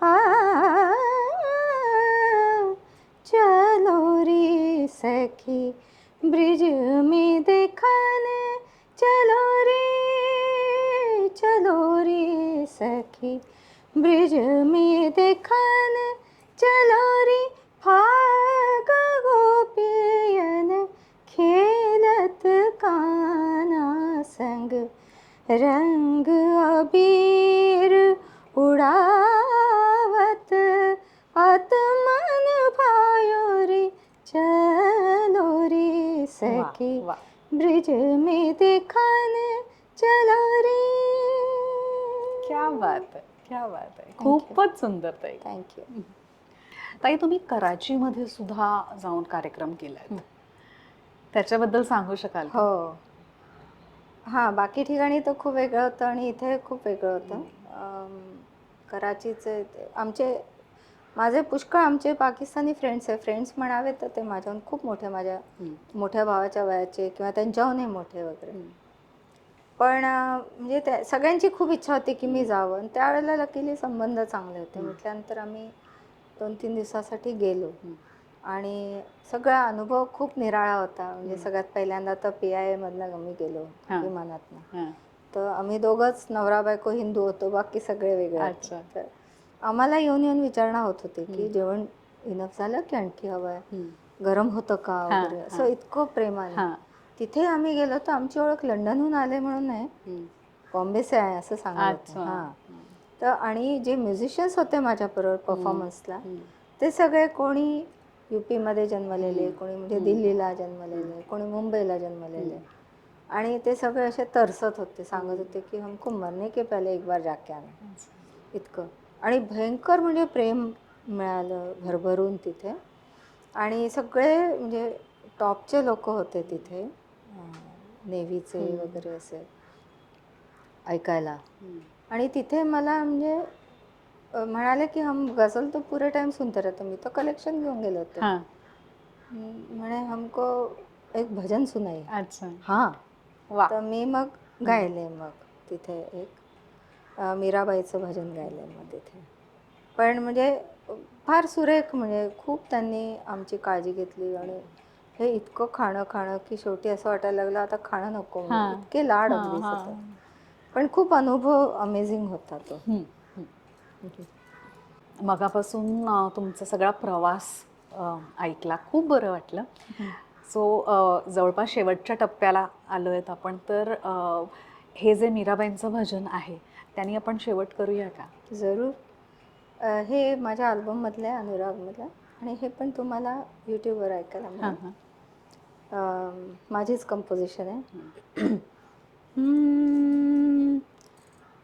आ चलो रे सखी ब्रिज में देखने, चलो रे सखी ब्रिज में देखने, चलो रे फाग गोपियन खेलत काना संग, रंग अबीर उड़ावत आत्मन भायो रे, चलो रे सखी वा. ब्रिज में देखने, चलो रे. क्या बात आहे, क्या बात आहे. खूपच सुंदर ताई. थँक्यू. ताई, तुम्ही कराचीमध्ये सुद्धा जाऊन कार्यक्रम केलात, त्याच्याबद्दल सांगू शकाल का? हो. हां, बाकी ठिकाणी तर खूप वेगळं होतं आणि इथे खूप वेगळं होतं. कराचीचे माझे पुष्कळ आमचे पाकिस्तानी फ्रेंड्स आहे. फ्रेंड्स म्हणावे तर ते माझ्याहून खूप मोठे, माझ्या मोठ्या भावाच्या वयाचे किंवा त्यांच्याहूनही मोठे वगैरे. पण म्हणजे त्या सगळ्यांची खूप इच्छा होती की मी जावं, आणि त्यावेळेला लकीली संबंध चांगले होते. म्हटल्यानंतर आम्ही 2-3 दिवसासाठी गेलो आणि सगळा अनुभव खूप निराळा होता. म्हणजे सगळ्यात पहिल्यांदा तर PIA मधनं मी गेलो विमानातनं. तर आम्ही दोघंच नवरा बायको हिंदू होतो, बाकी सगळे वेगळे होते. अच्छा. तर आम्हाला येऊन विचारणा होत होते की जेवण इनफ झालं की आणखी हवं आहे, गरम होतं का वगैरे, असं इतकं प्रेमाने. तिथे आम्ही गेलो तर आमची ओळख लंडनहून आले म्हणून नाही, बॉम्बे से आहे असं सांगत. हां. तर आणि जे म्युझिशियन्स होते माझ्याबरोबर परफॉर्मन्सला, ते सगळे कोणी UP मध्ये जन्मलेले, कोणी म्हणजे दिल्लीला जन्मलेले, कोणी मुंबईला जन्मलेले. आणि ते सगळे असे तरसत होते, सांगत होते की हमको मरने के पहले एक बार जाके आना, इतकं. आणि भयंकर म्हणजे प्रेम मिळालं भरभरून तिथे. आणि सगळे म्हणजे टॉपचे लोक होते तिथे, नेव्हीचे वगैरे असे ऐकायला. आणि तिथे मला म्हणजे म्हणाले की हम गझल तो पूरे टाइम सुनते रहते. मी तो कलेक्शन घेऊन गेले होते. म्हणे हमको एक भजन सुनाई. अच्छा. हां. वा. तर मी मग गायले, मग तिथे एक मीराबाईचं भजन गायलं मग तिथे. पण म्हणजे फार सुरेख, म्हणजे खूप त्यांनी आमची काळजी घेतली. आणि हे इतकं खाणं की शेवटी असं वाटायला लागलं आता खाणं नको, म्हणजे इतके लाड अगदी सतत. पण खूप अनुभव अमेझिंग होता तो. मगापासून तुमचा सगळा प्रवास ऐकला, खूप बरं वाटलं. सो जवळपास शेवटच्या टप्प्याला आलो आहेत आपण. तर हे जे मीराबाईंचं भजन आहे त्यांनी आपण शेवट करूया का? जरूर. हे माझ्या अल्बममधलं आहे, अनुरागमधलं. आणि हे पण तुम्हाला यूट्यूबवर ऐकायला मिळेल. माझीच कंपोजिशन आहे.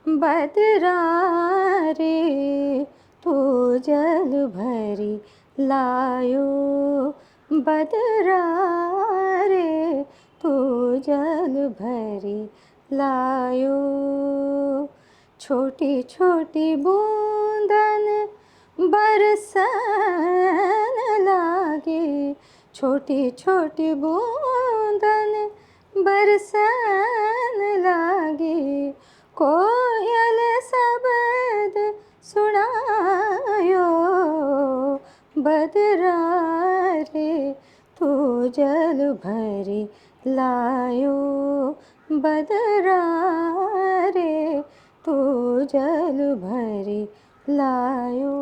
बदरा रे तू जल भरी लायो, बदरा रे तू जल भरी लायो, छोटी छोटी बूंदन बरसन लागे, छोटी छोटी बूंदन बरसन लागे, कोयल शब्द सुनायो, बदरा रे तू जल भरी लायो, बदरा रे तू जल भरी लायो.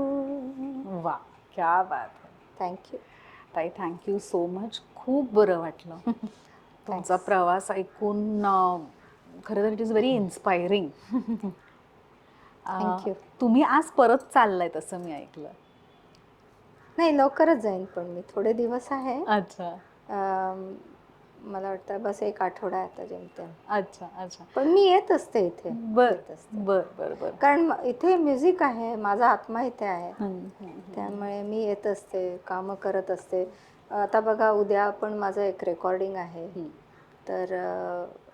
वा, क्या बात आहे. थँक्यू ताई, थँक्यू सो मच. खूप बरं वाटलं तुमचा प्रवास ऐकून. खरं तर it is very inspiring. Thank you. तुम्ही आज परत चाललाय असं मी ऐकलं. नाही, लवकरच जाईन, पण मी थोडे दिवस आहे. अच्छा. मला वाटतं बस एक आठवडा आहे आता जेमतेम. अच्छा अच्छा. पण मी येत असते इथे. बर येत असते. बर बर बर. कारण इथे म्युझिक आहे, माझा आत्मा इथे आहे. हम्म, हम्म. त्यामुळे मी येत असते, कामं करत असते. आता बघा उद्या पण माझं एक रेकॉर्डिंग आहे. तर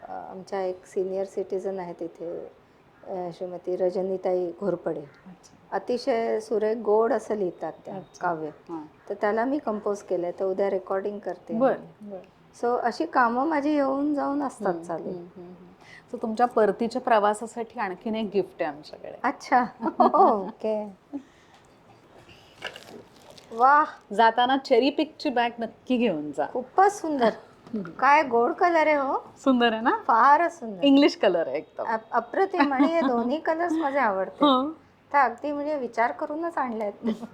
आमच्या एक सिनियर सिटीजन आहेत इथे, श्रीमती रजनीताई घोरपडे. अच्छा. अतिशय सुरेख गोड असं लिहितात त्या अच्छा. काव्य. हां. तर त्याला मी कंपोज केलं आहे, तर उद्या रेकॉर्डिंग करते. बर बर. सो अशी कामं माझी येऊन जाऊन असतात चालू. सो तुमच्या परतीच्या प्रवासासाठी आणखीन एक गिफ्ट आहे आमच्याकडे. अच्छा. ओके. वाह, जाताना चेरी पिकची बॅग नक्की घेऊन जा. खूपच सुंदर. काय गोड कलर आहे हो. सुंदर आहे ना? फारच सुंदर. इंग्लिश कलर आहे एकदम. अप्रतिम. आणि हे दोन्ही कलर्स माझे आवडते. हं. तर अगदी म्हणजे विचार करूनच आणले आहेत.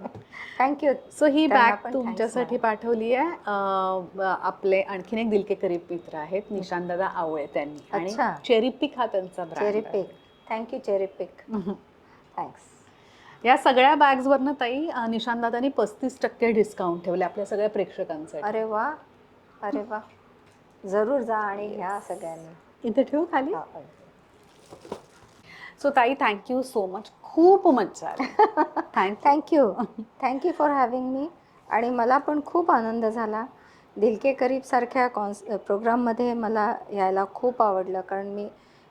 थँक्यू. सो ही त्यांना बॅग पण तुमच्यासाठी thanks पाठवली आहे. आपले आणखीन एक दिलके करीब मित्र आहेत निशांत दादा आवळे त्यांनी, आणि अच्छा. चेरी पिक हा त्यांचा ब्रँड चेरी आहे. पिक. थँक्यू चेरी पिक. थँक्स. या सगळ्या बॅग्सवरनं ताई निशांत दादांनी 35% डिस्काउंट ठेवले आपल्या सगळ्या प्रेक्षकांसाठी. अरे वा, अरे वा. जरूर जा आणि घ्या सगळ्यांनी. इथे ठेवू खाली. हा. सो ताई थँक्यू सो मच. खूप मज्जा आली. Thank you. Thank you for having me. आणि मला पण खूप आनंद झाला. दिल के करीब सारख्या प्रोग्राममध्ये मला यायला खूप आवडलं, कारण मी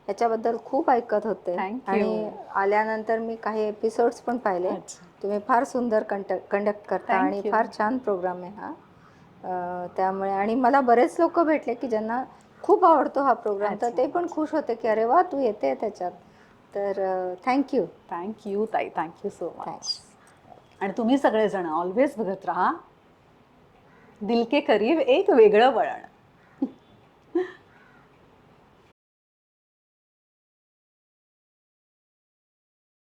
ह्याच्याबद्दल खूप ऐकत होते. Thank you. आणि आल्यानंतर मी काही एपिसोड्स पण पाहिले. अच्छा. तुम्ही फार सुंदर कंडक्ट करता Thank आणि you. फार छान प्रोग्राम आहे हा. त्यामुळे आणि मला बरेच लोक भेटले की ज्यांना खूप आवडतो हा प्रोग्राम, तर ते पण खुश होते की अरे वा, तू येते त्याच्यात. तर थँक्यू. थँक्यू ताई. Thank you so much. थँक्स. आणि तुम्ही सगळेजण ऑलवेज बघत राहा दिल के करीब, एक वेगळं वळण.